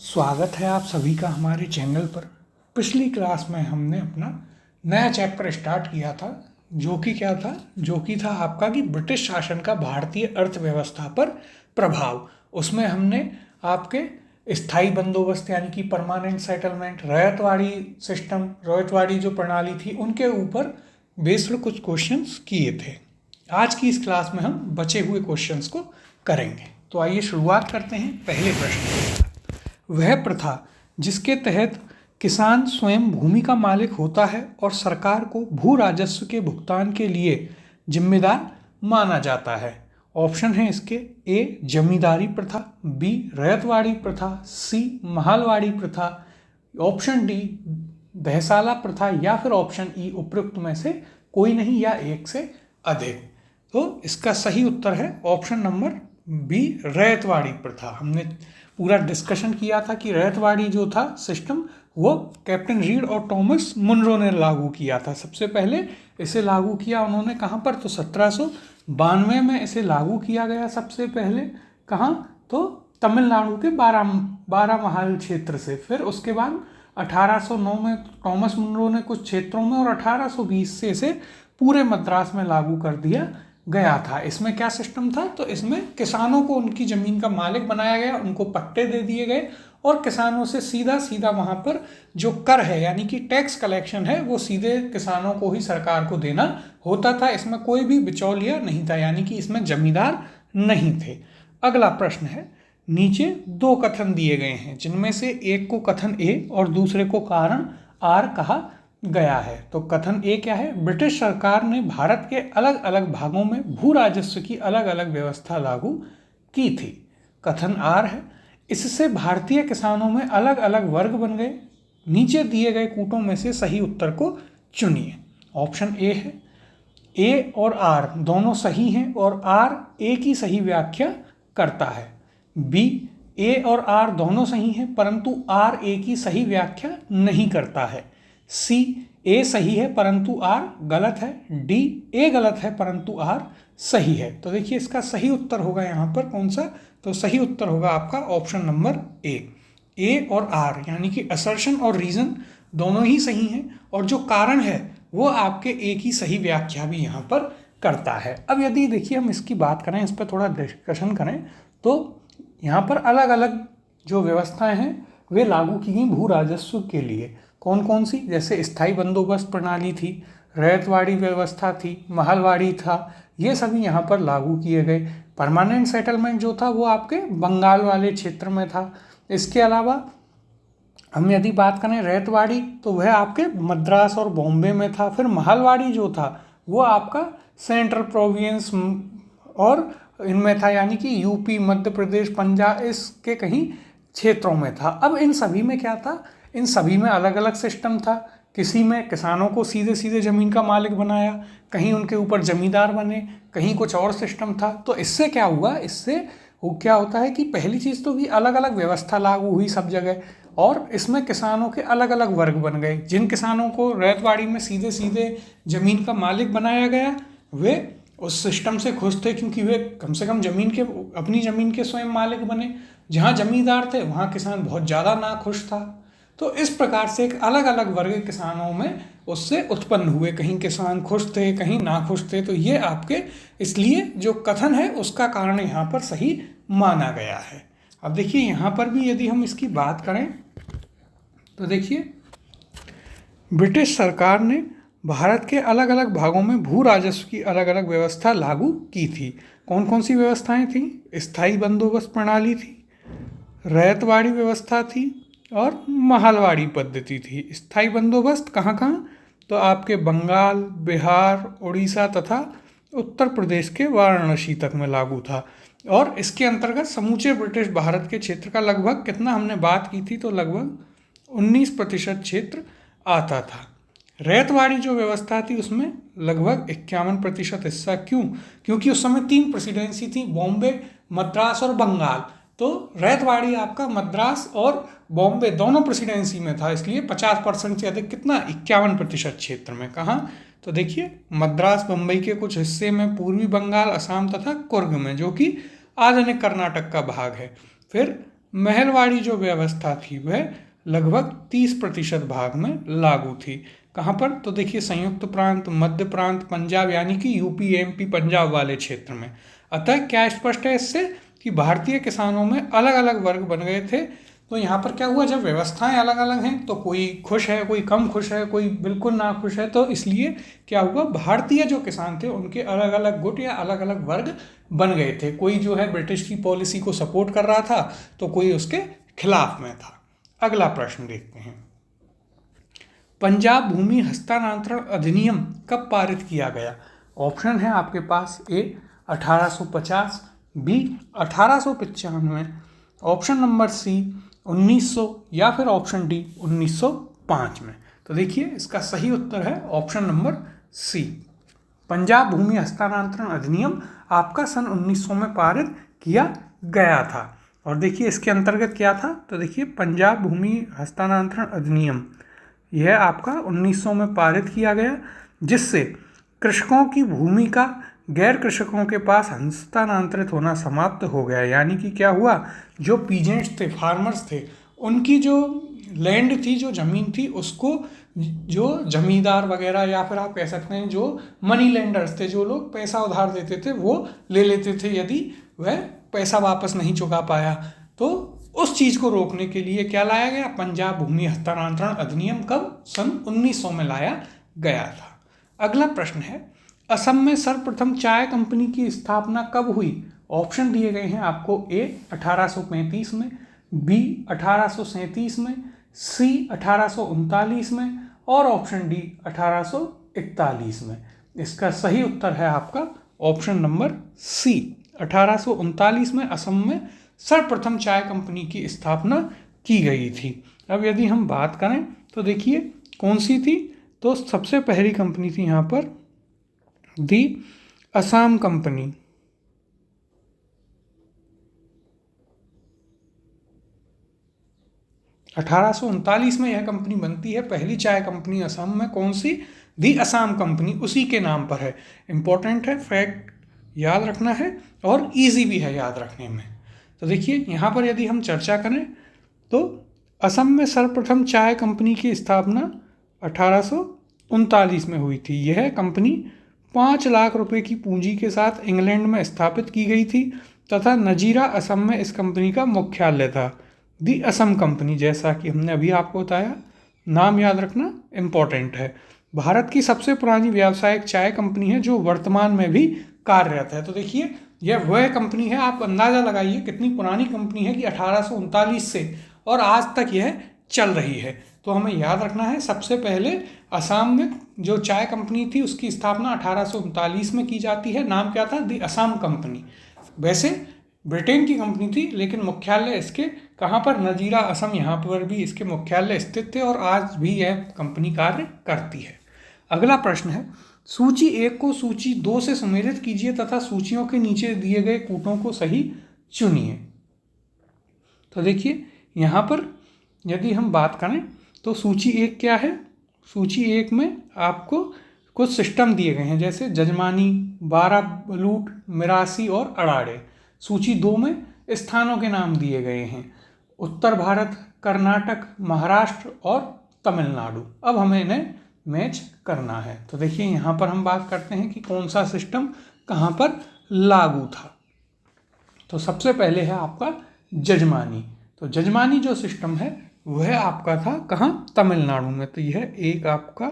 स्वागत है आप सभी का हमारे चैनल पर। पिछली क्लास में हमने अपना नया चैप्टर स्टार्ट किया था जो कि क्या था, जो कि था आपका कि ब्रिटिश शासन का भारतीय अर्थव्यवस्था पर प्रभाव। उसमें हमने आपके स्थायी बंदोबस्त यानी कि permanent settlement, ryotwari system, ryotwari जो प्रणाली थी उनके ऊपर बेस्ड कुछ क्वेश्चंस किए थे। आज की इस क्लास में हम बचे हुए क्वेश्चंस को करेंगे। तो आइए शुरुआत करते हैं पहले प्रश्न के साथ। वह प्रथा जिसके तहत किसान स्वयं भूमि का मालिक होता है और सरकार को भू राजस्व के भुगतान के लिए जिम्मेदार माना जाता है। ऑप्शन है इसके: ए जमींदारी प्रथा, बी रैयतवाड़ी प्रथा, सी महालवाड़ी प्रथा, ऑप्शन डी दहसाला प्रथा, या फिर ऑप्शन ई उपरोक्त में से कोई नहीं या एक से अधिक। तो इसका सही उत्तर है ऑप्शन नंबर बी रैयतवाड़ी प्रथा। हमने पूरा डिस्कशन किया था कि रैयतवाड़ी जो था सिस्टम वो कैप्टन रीड और टॉमस मुनरो ने लागू किया था। सबसे पहले इसे लागू किया उन्होंने कहाँ पर, तो 1792 में इसे लागू किया गया सबसे पहले। कहाँ, तो तमिलनाडु के बारामहाल क्षेत्र से। फिर उसके बाद 1809 में टॉमस मुनरो ने कुछ क्षेत्रों में और 1820 से इसे पूरे मद्रास में लागू कर दिया गया था। इसमें क्या सिस्टम था, तो इसमें किसानों को उनकी ज़मीन का मालिक बनाया गया, उनको पट्टे दे दिए गए और किसानों से सीधा सीधा वहाँ पर जो कर है यानी कि टैक्स कलेक्शन है वो सीधे किसानों को ही सरकार को देना होता था। इसमें कोई भी बिचौलिया नहीं था, यानी कि इसमें जमींदार नहीं थे। अगला प्रश्न है, नीचे दो कथन दिए गए हैं जिनमें से एक को कथन ए और दूसरे को कारण आर कहा गया है। तो कथन ए क्या है, ब्रिटिश सरकार ने भारत के अलग अलग भागों में भू राजस्व की अलग अलग व्यवस्था लागू की थी। कथन आर है, इससे भारतीय किसानों में अलग अलग वर्ग बन गए। नीचे दिए गए कूटों में से सही उत्तर को चुनिए। ऑप्शन ए है, ए और आर दोनों सही हैं और आर ए की सही व्याख्या करता है। बी, ए और आर दोनों सही हैं परंतु आर ए की सही व्याख्या नहीं करता है। सी, ए सही है परंतु आर गलत है। डी, ए गलत है परंतु आर सही है। तो देखिए इसका सही उत्तर होगा यहाँ पर कौन सा, तो सही उत्तर होगा आपका ऑप्शन नंबर ए और आर यानी कि असर्शन और रीजन दोनों ही सही हैं और जो कारण है वो आपके ए की सही व्याख्या भी यहाँ पर करता है। अब यदि देखिए हम इसकी बात करें, इस पर थोड़ा डिस्कशन करें, तो यहाँ पर अलग अलग जो व्यवस्थाएं हैं वे लागू की गई भू राजस्व के लिए। कौन कौन सी, जैसे स्थायी बंदोबस्त प्रणाली थी, रैयतवाड़ी व्यवस्था थी, महलवाड़ी था, ये सभी यहाँ पर लागू किए गए। परमानेंट सेटलमेंट जो था वो आपके बंगाल वाले क्षेत्र में था। इसके अलावा हम यदि बात करें रैयतवाड़ी तो वह आपके मद्रास और बॉम्बे में था। फिर महलवाड़ी जो था वो आपका सेंट्रल प्रोविंस और इनमें था, यानी कि यूपी, मध्य प्रदेश, पंजाब इसके कहीं क्षेत्रों में था। अब इन सभी में क्या था, इन सभी में अलग अलग सिस्टम था। किसी में किसानों को सीधे सीधे ज़मीन का मालिक बनाया, कहीं उनके ऊपर जमींदार बने, कहीं कुछ और सिस्टम था। तो इससे क्या हुआ, इससे वो क्या होता है कि पहली चीज़ तो कि अलग अलग व्यवस्था लागू हुई सब जगह और इसमें किसानों के अलग अलग वर्ग बन गए। जिन किसानों को रैयतवाड़ी में सीधे सीधे ज़मीन का मालिक बनाया गया वे उस सिस्टम से खुश थे क्योंकि वे कम से कम अपनी ज़मीन के स्वयं मालिक बने। जहाँ जमींदार थे वहाँ किसान बहुत ज़्यादा नाखुश था। तो इस प्रकार से एक अलग अलग वर्ग किसानों में उससे उत्पन्न हुए, कहीं किसान खुश थे कहीं नाखुश थे। तो ये आपके इसलिए जो कथन है उसका कारण यहाँ पर सही माना गया है। अब देखिए यहाँ पर भी यदि हम इसकी बात करें तो देखिए ब्रिटिश सरकार ने भारत के अलग अलग भागों में भू राजस्व की अलग अलग व्यवस्था लागू की थी। कौन कौन सी व्यवस्थाएं थीं, स्थायी बंदोबस्त प्रणाली थी, रैयतवाड़ी व्यवस्था थी और महलवाड़ी पद्धति थी। स्थायी बंदोबस्त कहाँ कहाँ, तो आपके बंगाल, बिहार, उड़ीसा तथा उत्तर प्रदेश के वाराणसी तक में लागू था और इसके अंतर्गत समूचे ब्रिटिश भारत के क्षेत्र का लगभग कितना हमने बात की थी, तो लगभग 19% क्षेत्र आता था। रैयतवाड़ी जो व्यवस्था थी उसमें लगभग 51% हिस्सा। क्यों, क्योंकि उस समय 3 प्रेसिडेंसी थी, बॉम्बे, मद्रास और बंगाल। तो रैयतवाड़ी आपका मद्रास और बॉम्बे दोनों प्रेसिडेंसी में था, इसलिए 50% से अधिक कितना 51% क्षेत्र में। कहाँ, तो देखिए मद्रास, बम्बई के कुछ हिस्से में, पूर्वी बंगाल, असम तथा कुर्ग में जो कि आधुनिक कर्नाटक का भाग है। फिर महलवाड़ी जो व्यवस्था थी वह लगभग 30% भाग में लागू थी। कहाँ पर? तो देखिए संयुक्त प्रांत, मध्य प्रांत, पंजाब, यानी कि यूपी, एमपी, पंजाब वाले क्षेत्र में। अतः क्या स्पष्ट है इससे कि भारतीय किसानों में अलग अलग वर्ग बन गए थे। तो यहाँ पर क्या हुआ, जब व्यवस्थाएं अलग अलग हैं तो कोई खुश है, कोई कम खुश है, कोई बिल्कुल ना खुश है, तो इसलिए क्या हुआ, भारतीय जो किसान थे उनके अलग अलग गुट या अलग अलग वर्ग बन गए थे। कोई जो है ब्रिटिश की पॉलिसी को सपोर्ट कर रहा था तो कोई उसके खिलाफ में था। अगला प्रश्न देखते हैं, पंजाब भूमि हस्तांतरण अधिनियम कब पारित किया गया? ऑप्शन है आपके पास, ए 1850, बी 1895, ऑप्शन नंबर सी 1900 या फिर ऑप्शन डी 1905 में। तो देखिए इसका सही उत्तर है ऑप्शन नंबर सी। पंजाब भूमि हस्तांतरण अधिनियम आपका सन 1900 में पारित किया गया था। और देखिए इसके अंतर्गत क्या था, तो देखिए पंजाब भूमि हस्तांतरण अधिनियम यह आपका 1900 में पारित किया गया, जिससे कृषकों की भूमि का गैर कृषकों के पास हस्तांतरित होना समाप्त हो गया। यानी कि क्या हुआ, जो पीजेंट्स थे, फार्मर्स थे, उनकी जो लैंड थी, जो ज़मीन थी, उसको जो जमींदार वगैरह या फिर आप कह सकते हैं जो मनी लेंडर्स थे, जो लोग पैसा उधार देते थे, वो ले लेते थे यदि वह पैसा वापस नहीं चुका पाया। तो उस चीज़ को रोकने के लिए क्या लाया गया, पंजाब भूमि हस्तांतरण अधिनियम कब? सन 1900 में लाया गया था। अगला प्रश्न है, असम में सर्वप्रथम चाय कंपनी की स्थापना कब हुई? ऑप्शन दिए गए हैं आपको, ए 1835 में, बी 1837 में, सी 1839 में और ऑप्शन डी 1841 में। इसका सही उत्तर है आपका ऑप्शन नंबर सी, 1839 में असम में सर्वप्रथम चाय कंपनी की स्थापना की गई थी। अब यदि हम बात करें तो देखिए कौन सी थी, तो सबसे पहली कंपनी थी यहाँ पर दी असम कंपनी। अठारह में यह कंपनी बनती है। पहली चाय कंपनी असम में कौन सी? दी असम कंपनी, उसी के नाम पर है। इंपॉर्टेंट है, फैक्ट याद रखना है और इजी भी है याद रखने में। तो देखिए यहाँ पर यदि हम चर्चा करें तो असम में सर्वप्रथम चाय कंपनी की स्थापना 1839 में हुई थी। यह कंपनी 5 लाख रुपए की पूंजी के साथ इंग्लैंड में स्थापित की गई थी तथा नजीरा असम में इस कंपनी का मुख्यालय था। दी असम कंपनी, जैसा कि हमने अभी आपको बताया, नाम याद रखना इम्पॉर्टेंट है। भारत की सबसे पुरानी व्यावसायिक चाय कंपनी है जो वर्तमान में भी कार्यरत है। तो देखिए यह वह कंपनी है, आप अंदाज़ा लगाइए कितनी पुरानी कंपनी है कि 1839 से और आज तक यह चल रही है। तो हमें याद रखना है, सबसे पहले असम में जो चाय कंपनी थी उसकी स्थापना 1839 में की जाती है। नाम क्या था? दी असम कंपनी। वैसे ब्रिटेन की कंपनी थी लेकिन मुख्यालय इसके कहाँ पर? नजीरा असम, यहाँ पर भी इसके मुख्यालय स्थित थे और आज भी यह कंपनी कार्य करती है। अगला प्रश्न है, सूची 1 को सूची 2 से सुमेलित कीजिए तथा सूचियों के नीचे दिए गए कूटों को सही चुनिए। तो देखिए यहाँ पर यदि हम बात करें तो सूची 1 क्या है? सूची 1 में आपको कुछ सिस्टम दिए गए हैं, जैसे जजमानी, 12 बलूट, मिरासी और अड़ाड़े। सूची 2 में स्थानों के नाम दिए गए हैं, उत्तर भारत, कर्नाटक, महाराष्ट्र और तमिलनाडु। अब हमें इन्हें मैच करना है। तो देखिए यहाँ पर हम बात करते हैं कि कौन सा सिस्टम कहाँ पर लागू था। तो सबसे पहले है आपका जजमानी। तो जजमानी जो सिस्टम है वह आपका था कहाँ? तमिलनाडु में। तो यह एक आपका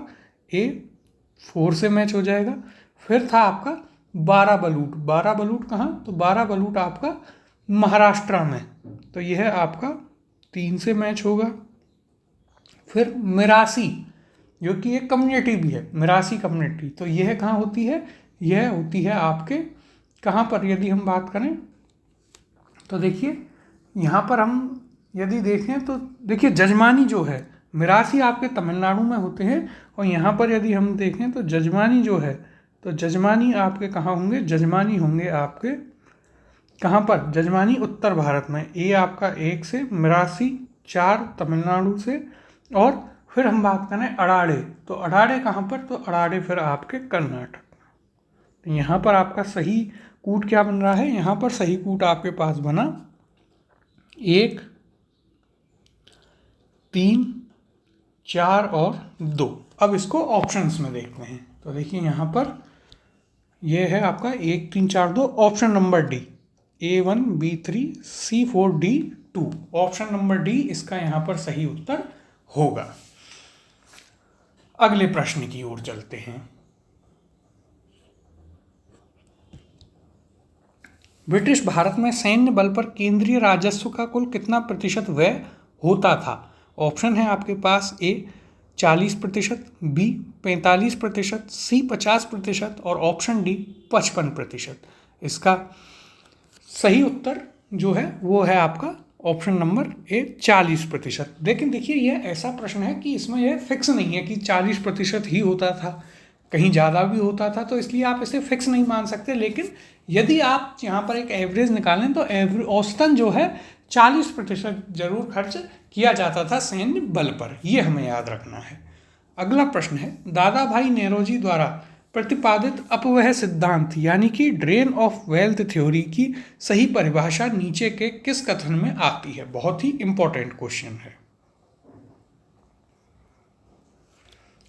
A4 से मैच हो जाएगा। फिर था आपका 12 बलूट। 12 बलूट कहाँ? तो 12 बलूट आपका महाराष्ट्र में। तो यह आपका 3 से मैच होगा। फिर मिरासी, जो कि एक कम्युनिटी भी है, मिरासी कम्युनिटी। तो यह कहाँ होती है? यह होती है आपके कहाँ पर? यदि हम बात करें तो देखिए यहाँ पर हम यदि देखें तो देखिए जजमानी जो है, मिरासी आपके तमिलनाडु में होते हैं और यहाँ पर यदि हम देखें तो जजमानी जो है, तो जजमानी आपके कहाँ होंगे? जजमानी होंगे आपके कहाँ पर? जजमानी उत्तर भारत में। ए आपका 1 से, मिरासी 4 तमिलनाडु से, और फिर हम बात करें अड़ाड़े। तो अड़ाड़े कहाँ पर? तो अड़ाड़े फिर आपके कर्नाटक। तो यहाँ पर आपका सही कूट क्या बन रहा है? यहाँ पर सही कूट आपके पास बना 1 3, 4 और 2। अब इसको ऑप्शंस में देखते हैं। तो देखिए यहाँ पर ये है आपका 1, 3, 4, 2, option number D, A1, B3, C4, D2। Option number D इसका यहाँ पर सही उत्तर होगा। अगले प्रश्न की ओर चलते हैं। ब्रिटिश भारत में सैन्य बल पर केंद्रीय राजस्व का कुल कितना प्रतिशत व्यय होता था? ऑप्शन है आपके पास A 40%, B 45%, C 50% और ऑप्शन डी 55%। इसका सही उत्तर जो है वो है आपका ऑप्शन नंबर ए 40%। लेकिन देखिए यह ऐसा प्रश्न है कि इसमें यह फिक्स नहीं है कि 40% ही होता था, कहीं ज़्यादा भी होता था, तो इसलिए आप इसे फिक्स नहीं मान सकते। लेकिन यदि आप यहाँ पर एक एवरेज निकालें तो औसतन जो है 40% जरूर खर्च किया जाता था सैन्य बल पर, यह हमें याद रखना है। अगला प्रश्न है, दादा भाई नेरोजी द्वारा प्रतिपादित अपव्यय सिद्धांत यानी कि ड्रेन ऑफ वेल्थ थ्योरी की सही परिभाषा नीचे के किस कथन में आती है? बहुत ही इंपॉर्टेंट क्वेश्चन है।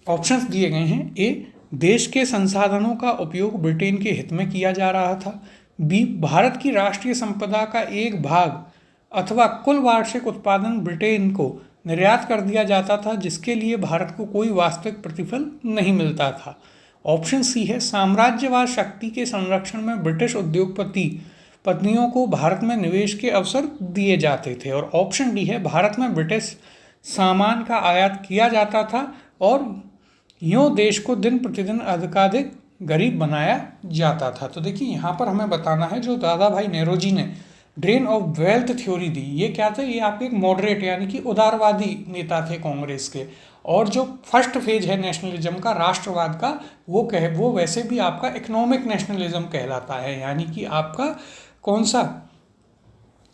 ऑप्शंस दिए गए हैं। ए, देश के संसाधनों का उपयोग ब्रिटेन के हित में किया जा रहा था। बी, भारत की राष्ट्रीय संपदा का एक भाग अथवा कुल वार्षिक उत्पादन ब्रिटेन को निर्यात कर दिया जाता था, जिसके लिए भारत को कोई वास्तविक प्रतिफल नहीं मिलता था। ऑप्शन सी है, साम्राज्यवाद शक्ति के संरक्षण में ब्रिटिश उद्योगपति पत्नियों को भारत में निवेश के अवसर दिए जाते थे। और ऑप्शन डी है, भारत में ब्रिटिश सामान का आयात किया जाता था और यूँ देश को दिन प्रतिदिन अधिकाधिक गरीब बनाया जाता था। तो देखिए यहाँ पर हमें बताना है, जो दादा भाई नेरोजी ने ड्रेन ऑफ वेल्थ थ्योरी दी, ये क्या थे? ये आपके एक मॉडरेट यानी कि उदारवादी नेता थे कांग्रेस के। और जो फर्स्ट फेज है नेशनलिज्म का, राष्ट्रवाद का, वो वैसे भी आपका इकोनॉमिक नेशनलिज्म कहलाता है, यानी कि आपका कौन सा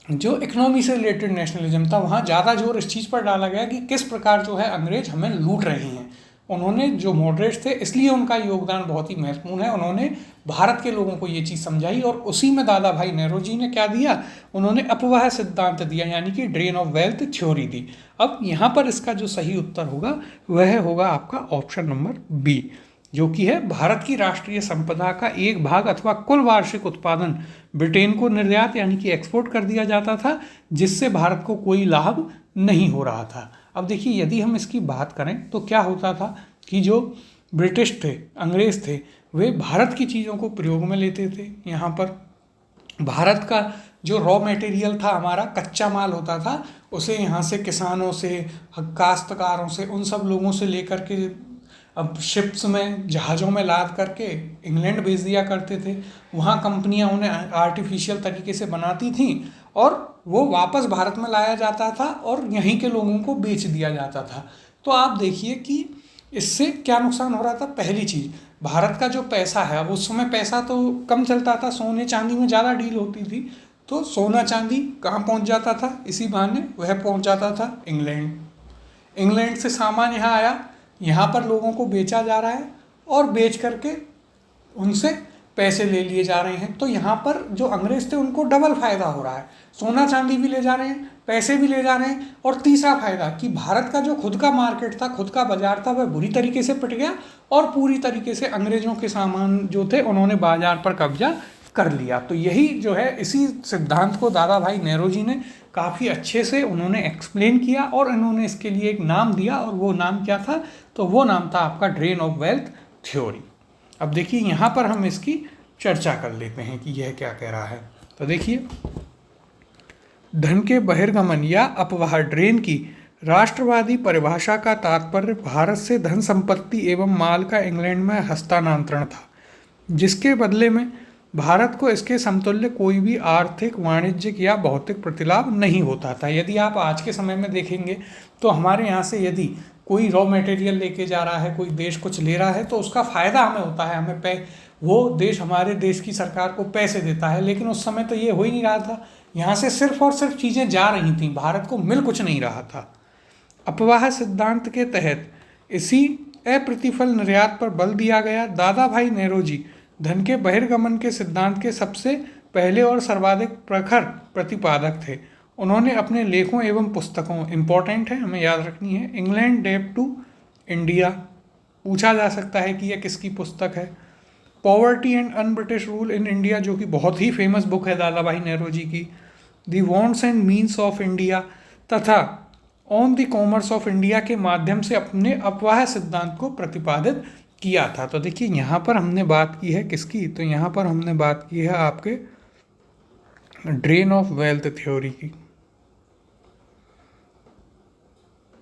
जो इकोनॉमी से रिलेटेड नेशनलिज्म था, वहाँ ज़्यादा जोर इस चीज़ पर डाला गया कि किस प्रकार जो है अंग्रेज हमें लूट रहे हैं। उन्होंने जो मॉडरेट्स थे, इसलिए उनका योगदान बहुत ही महत्वपूर्ण है। उन्होंने भारत के लोगों को ये चीज़ समझाई और उसी में दादा भाई नेरोजी ने क्या दिया? उन्होंने अपव्यय सिद्धांत दिया, यानी कि ड्रेन ऑफ वेल्थ थ्योरी दी। अब यहाँ पर इसका जो सही उत्तर होगा वह होगा आपका ऑप्शन नंबर बी, जो कि है भारत की राष्ट्रीय संपदा का एक भाग अथवा कुल वार्षिक उत्पादन ब्रिटेन को निर्यात यानी कि एक्सपोर्ट कर दिया जाता था, जिससे भारत को कोई लाभ नहीं हो रहा था। अब देखिए यदि हम इसकी बात करें तो क्या होता था कि जो ब्रिटिश थे, अंग्रेज थे, वे भारत की चीज़ों को प्रयोग में लेते थे। यहाँ पर भारत का जो रॉ मटेरियल था, हमारा कच्चा माल होता था, उसे यहाँ से किसानों से, काश्तकारों से, उन सब लोगों से लेकर के अब शिप्स में, जहाज़ों में लाद करके इंग्लैंड भेज दिया करते थे। वहाँ कंपनियाँ उन्हें आर्टिफिशियल तरीके से बनाती थीं और वो वापस भारत में लाया जाता था और यहीं के लोगों को बेच दिया जाता था। तो आप देखिए कि इससे क्या नुकसान हो रहा था। पहली चीज़, भारत का जो पैसा है, अब उस समय पैसा तो कम चलता था, सोने चांदी में ज़्यादा डील होती थी, तो सोना चांदी कहाँ पहुँच जाता था? इसी बहाने वह पहुँच जाता था इंग्लैंड। इंग्लैंड से सामान यहाँ आया, यहाँ पर लोगों को बेचा जा रहा है और बेच करके उनसे पैसे ले लिए जा रहे हैं। तो यहाँ पर जो अंग्रेज थे उनको डबल फायदा हो रहा है, सोना चांदी भी ले जा रहे हैं, पैसे भी ले जा रहे हैं, और तीसरा फायदा कि भारत का जो खुद का मार्केट था, खुद का बाजार था, वह बुरी तरीके से पिट गया और पूरी तरीके से अंग्रेजों के सामान जो थे उन्होंने बाजार पर कब्जा कर लिया। तो यही जो है, इसी सिद्धांत को दादा भाई नेरोजी ने काफ़ी अच्छे से उन्होंने एक्सप्लेन किया और इन्होंने इसके लिए एक नाम दिया, और वो नाम क्या था? तो वो नाम था आपका ड्रेन ऑफ वेल्थ थ्योरी। अब देखिए यहाँ पर हम इसकी चर्चा कर लेते हैं कि यह क्या कह रहा है। तो देखिए, धन के बहिर्गमन या अपवाह ड्रेन की राष्ट्रवादी परिभाषा का तात्पर्य भारत से धन संपत्ति एवं माल का इंग्लैंड में हस्तांतरण था, जिसके बदले में भारत को इसके समतुल्य कोई भी आर्थिक, वाणिज्यिक या भौतिक प्रतिलाभ नहीं होता था। यदि आप आज के समय में देखेंगे तो हमारे यहाँ से यदि कोई रॉ मटेरियल लेके जा रहा है, कोई देश कुछ ले रहा है, तो उसका फ़ायदा हमें होता है, वो देश हमारे देश की सरकार को पैसे देता है। लेकिन उस समय तो ये हो ही नहीं रहा था, यहाँ से सिर्फ और सिर्फ चीज़ें जा रही थीं, भारत को मिल कुछ नहीं रहा था। अपवाह सिद्धांत के तहत इसी अप्रतिफल निर्यात पर बल दिया गया। दादा भाई नेरोजी धन के बहिर्गमन के सिद्धांत के सबसे पहले और सर्वाधिक प्रखर प्रतिपादक थे। उन्होंने अपने लेखों एवं पुस्तकों, इम्पॉर्टेंट है, हमें याद रखनी है, इंग्लैंड डेट टू इंडिया, पूछा जा सकता है कि यह किसकी पुस्तक है। Poverty and un British rule in India, जो कि बहुत ही फेमस बुक है दादा भाई नेहरू जी की। The wants and means of India तथा on the commerce of India के माध्यम से अपने अपवाह सिद्धांत को प्रतिपादित किया था। तो देखिए यहाँ पर हमने बात की है किसकी, तो यहाँ पर हमने बात की है आपके ड्रेन ऑफ वेल्थ थ्योरी की।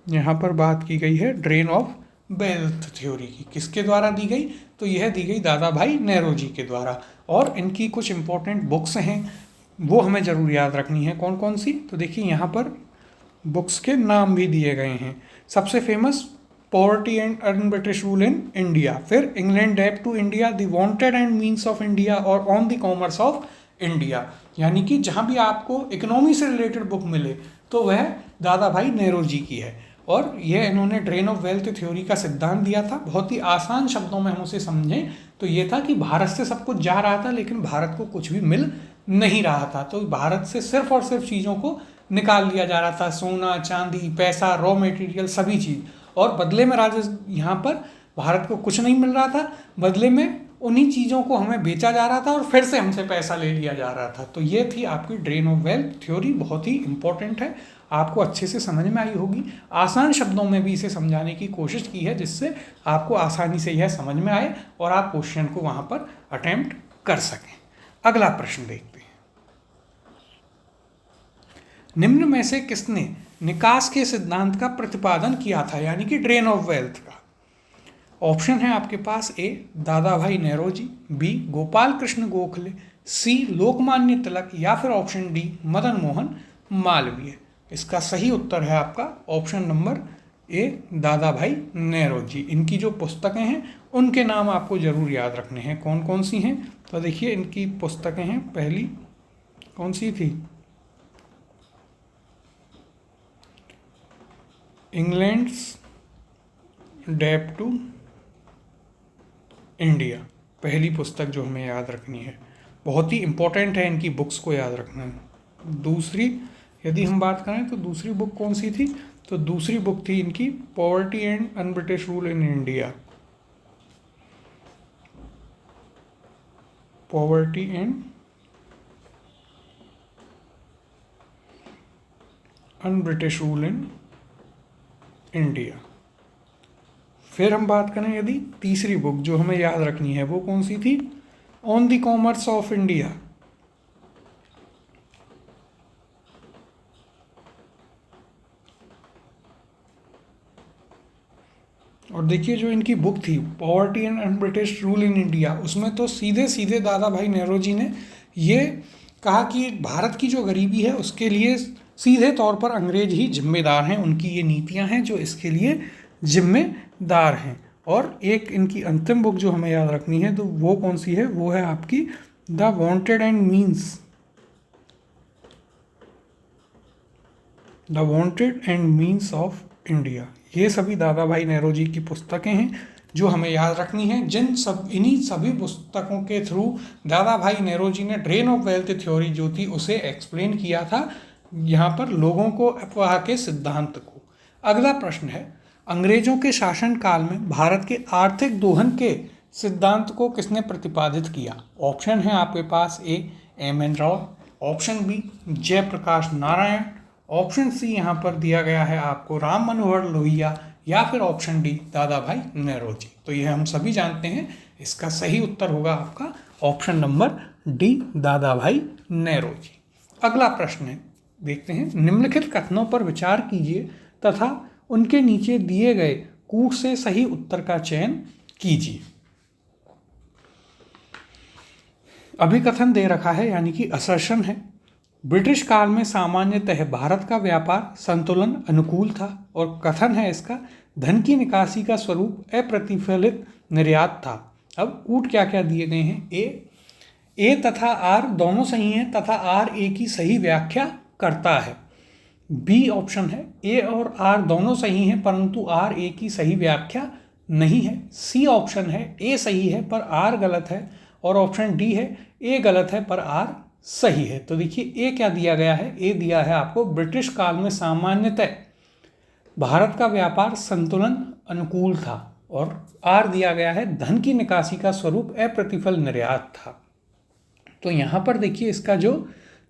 यहाँ पर बात की गई है ड्रेन ऑफ वेल्थ थ्योरी की। किसके द्वारा दी गई, तो यह दी गई दादा भाई नेहरू जी के द्वारा। और इनकी कुछ इंपॉर्टेंट बुक्स हैं, वो हमें ज़रूर याद रखनी है। कौन कौन सी, तो देखिए यहाँ पर बुक्स के नाम भी दिए गए हैं। सबसे famous poverty and un British rule in India, फिर England debt to India, the wanted and means of India और on the commerce of India. यानी कि जहाँ भी आपको इकोनॉमी से रिलेटेड बुक मिले तो वह दादा भाई नेहरू जी की है। और यह इन्होंने ड्रेन ऑफ वेल्थ थ्योरी का सिद्धांत दिया था। बहुत ही आसान शब्दों में हम उसे समझें तो ये था कि भारत से सब कुछ जा रहा था लेकिन भारत को कुछ भी मिल नहीं रहा था। तो भारत से सिर्फ और सिर्फ चीज़ों को निकाल लिया जा रहा था, सोना चांदी पैसा रॉ मटेरियल सभी चीज़, और बदले में यहाँ पर भारत को कुछ नहीं मिल रहा था, बदले में उन्हीं चीज़ों को हमें बेचा जा रहा था और फिर से हमसे पैसा ले लिया जा रहा था। तो ये थी आपकी ड्रेन ऑफ वेल्थ थ्योरी, बहुत ही इंपॉर्टेंट है, आपको अच्छे से समझ में आई होगी। आसान शब्दों में भी इसे समझाने की कोशिश की है जिससे आपको आसानी से यह समझ में आए और आप क्वेश्चन को वहाँ पर अटेम्प्ट कर सकें। अगला प्रश्न देखते हैं, निम्न में से किसने निकास के सिद्धांत का प्रतिपादन किया था, यानी कि ड्रेन ऑफ वेल्थ का। ऑप्शन है आपके पास, ए दादा भाई नेहरू जी, बी गोपाल कृष्ण गोखले, सी लोकमान्य तिलक, या फिर ऑप्शन डी मदन मोहन मालवीय। इसका सही उत्तर है आपका ऑप्शन नंबर ए दादा भाई नेहरू जी। इनकी जो पुस्तकें हैं उनके नाम आपको जरूर याद रखने हैं। कौन कौन सी हैं, तो देखिए इनकी पुस्तकें हैं, पहली कौन सी थी, इंग्लैंड्स डेट टू इंडिया, पहली पुस्तक जो हमें याद रखनी है, बहुत ही इंपॉर्टेंट है, इनकी बुक्स को याद रखना है। दूसरी यदि हम बात करें तो दूसरी बुक कौन सी थी, तो दूसरी बुक थी इनकी poverty and un British rule in India, poverty and un British rule in India. फिर हम बात करें यदि तीसरी बुक जो हमें याद रखनी है वो कौन सी थी, on the commerce of India. और देखिए जो इनकी बुक थी poverty and un British rule in India, उसमें तो सीधे सीधे दादा भाई नेहरू जी ने ये कहा कि भारत की जो गरीबी है उसके लिए सीधे तौर पर अंग्रेज ही जिम्मेदार हैं, उनकी ये नीतियां हैं जो इसके लिए जिम्मेदार हैं। और एक इनकी अंतिम बुक जो हमें याद रखनी है तो वो कौन सी है, वो है आपकी the wanted and means, the wanted and means of India. ये सभी दादा भाई नेहरू जी की पुस्तकें हैं जो हमें याद रखनी है, इन्हीं सभी पुस्तकों के थ्रू दादा भाई नेहरू जी ने ड्रेन ऑफ वेल्थ थ्योरी जो थी उसे एक्सप्लेन किया था यहाँ पर लोगों को अफवाह के सिद्धांत को। अगला प्रश्न है, अंग्रेजों के शासनकाल में भारत के आर्थिक दोहन के सिद्धांत को किसने प्रतिपादित किया। ऑप्शन है आपके पास, A M N Rao, option B Jayaprakash Narayan, option C यहाँ पर दिया गया है आपको राम मनोहर लोहिया, या फिर ऑप्शन डी दादा भाई नेहरू जी। तो यह हम सभी जानते हैं, इसका सही उत्तर होगा आपका ऑप्शन नंबर डी दादा भाई नेहरू जी। अगला प्रश्न है, देखते हैं, निम्नलिखित कथनों पर विचार कीजिए तथा उनके नीचे दिए गए कूट से सही उत्तर का चयन कीजिए। अभिकथन दे रखा है यानी कि असर्शन है, ब्रिटिश काल में सामान्यतः भारत का व्यापार संतुलन अनुकूल था, और कथन है इसका धन की निकासी का स्वरूप अप्रतिफलित निर्यात था। अब कूट क्या क्या दिए गए हैं, ए तथा आर दोनों सही हैं तथा आर ए की सही व्याख्या करता है। बी ऑप्शन है ए और आर दोनों सही हैं परंतु आर ए की सही व्याख्या नहीं है। सी ऑप्शन है ए सही है पर आर गलत है, और ऑप्शन डी है ए गलत है पर आर सही है। तो देखिए ए क्या दिया गया है, ए दिया है आपको ब्रिटिश काल में सामान्यतः भारत का व्यापार संतुलन अनुकूल था, और आर दिया गया है धन की निकासी का स्वरूप अप्रतिफल निर्यात था। तो यहाँ पर देखिए इसका जो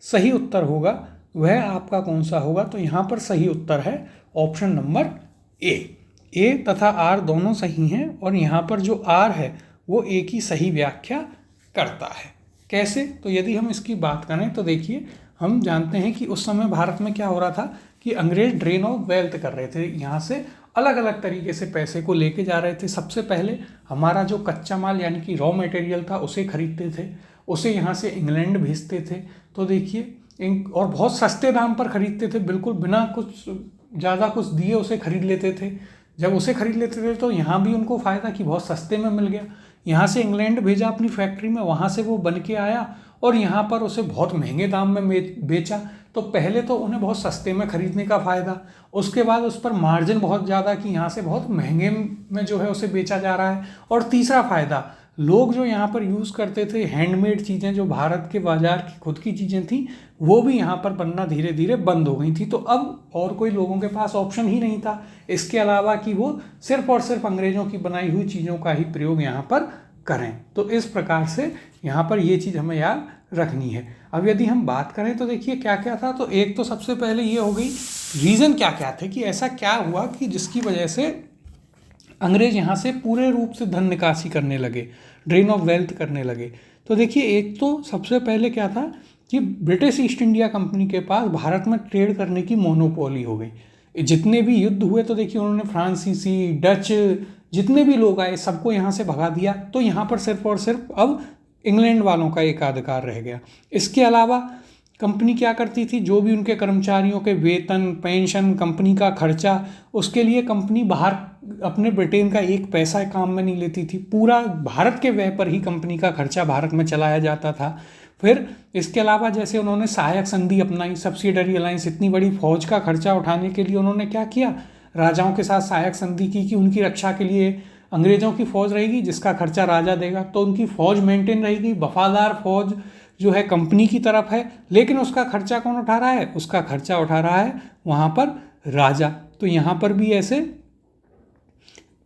सही उत्तर होगा वह आपका कौन सा होगा, तो यहाँ पर सही उत्तर है ऑप्शन नंबर ए तथा आर दोनों सही हैं, और यहाँ पर जो आर है वो ए की सही व्याख्या करता है। कैसे, तो यदि हम इसकी बात करें तो देखिए हम जानते हैं कि उस समय भारत में क्या हो रहा था कि अंग्रेज ड्रेन ऑफ वेल्थ कर रहे थे, यहाँ से अलग अलग तरीके से पैसे को लेके जा रहे थे। सबसे पहले हमारा जो कच्चा माल यानी कि रॉ मटेरियल था उसे खरीदते थे, उसे यहाँ से इंग्लैंड भेजते थे। तो देखिए और बहुत सस्ते दाम पर खरीदते थे, बिल्कुल बिना कुछ ज़्यादा कुछ दिए उसे खरीद लेते थे। जब उसे खरीद लेते थे तो यहाँ भी उनको फ़ायदा कि बहुत सस्ते में मिल गया। यहाँ से इंग्लैंड भेजा अपनी फैक्ट्री में, वहाँ से वो बन के आया और यहाँ पर उसे बहुत महंगे दाम में बेचा। तो पहले तो उन्हें बहुत सस्ते में खरीदने का फ़ायदा, उसके बाद उस पर मार्जिन बहुत ज़्यादा कि यहाँ से बहुत महंगे में जो है उसे बेचा जा रहा है। और तीसरा फ़ायदा, लोग जो यहाँ पर यूज़ करते थे हैंडमेड चीज़ें, जो भारत के बाज़ार की खुद की चीज़ें थी, वो भी यहाँ पर बनना धीरे धीरे बंद हो गई थी। तो अब और कोई लोगों के पास ऑप्शन ही नहीं था इसके अलावा कि वो सिर्फ और सिर्फ अंग्रेज़ों की बनाई हुई चीज़ों का ही प्रयोग यहाँ पर करें। तो इस प्रकार से यहाँ पर ये चीज़ हमें याद रखनी है। अब यदि हम बात करें तो देखिए क्या क्या था, तो एक तो सबसे पहले ये हो गई रीज़न क्या क्या थे कि ऐसा क्या हुआ कि जिसकी वजह से अंग्रेज यहाँ से पूरे रूप से धन निकासी करने लगे, ड्रेन ऑफ वेल्थ करने लगे। तो देखिए एक तो सबसे पहले क्या था कि ब्रिटिश ईस्ट इंडिया कंपनी के पास भारत में ट्रेड करने की मोनोपोली हो गई। जितने भी युद्ध हुए तो देखिए उन्होंने फ्रांसीसी, डच, जितने भी लोग आए सबको यहाँ से भगा दिया। तो यहाँ पर सिर्फ और सिर्फ अब इंग्लैंड वालों का एकाधिकार रह गया। इसके अलावा कंपनी क्या करती थी, जो भी उनके कर्मचारियों के वेतन, पेंशन, कंपनी का खर्चा, उसके लिए कंपनी बाहर अपने ब्रिटेन का एक पैसा काम में नहीं लेती थी। पूरा भारत के व्यय पर ही कंपनी का खर्चा भारत में चलाया जाता था। फिर इसके अलावा जैसे उन्होंने सहायक संधि अपनाई, सब्सिडरी अलायंस, इतनी बड़ी फौज का खर्चा उठाने के लिए उन्होंने क्या किया, राजाओं के साथ सहायक संधि की कि उनकी रक्षा के लिए अंग्रेज़ों की फौज रहेगी जिसका खर्चा राजा देगा। तो उनकी फौज मेंटेन रहेगी, वफादार फौज जो है कंपनी की तरफ है, लेकिन उसका खर्चा कौन उठा रहा है, उसका खर्चा उठा रहा है वहाँ पर राजा। तो यहाँ पर भी ऐसे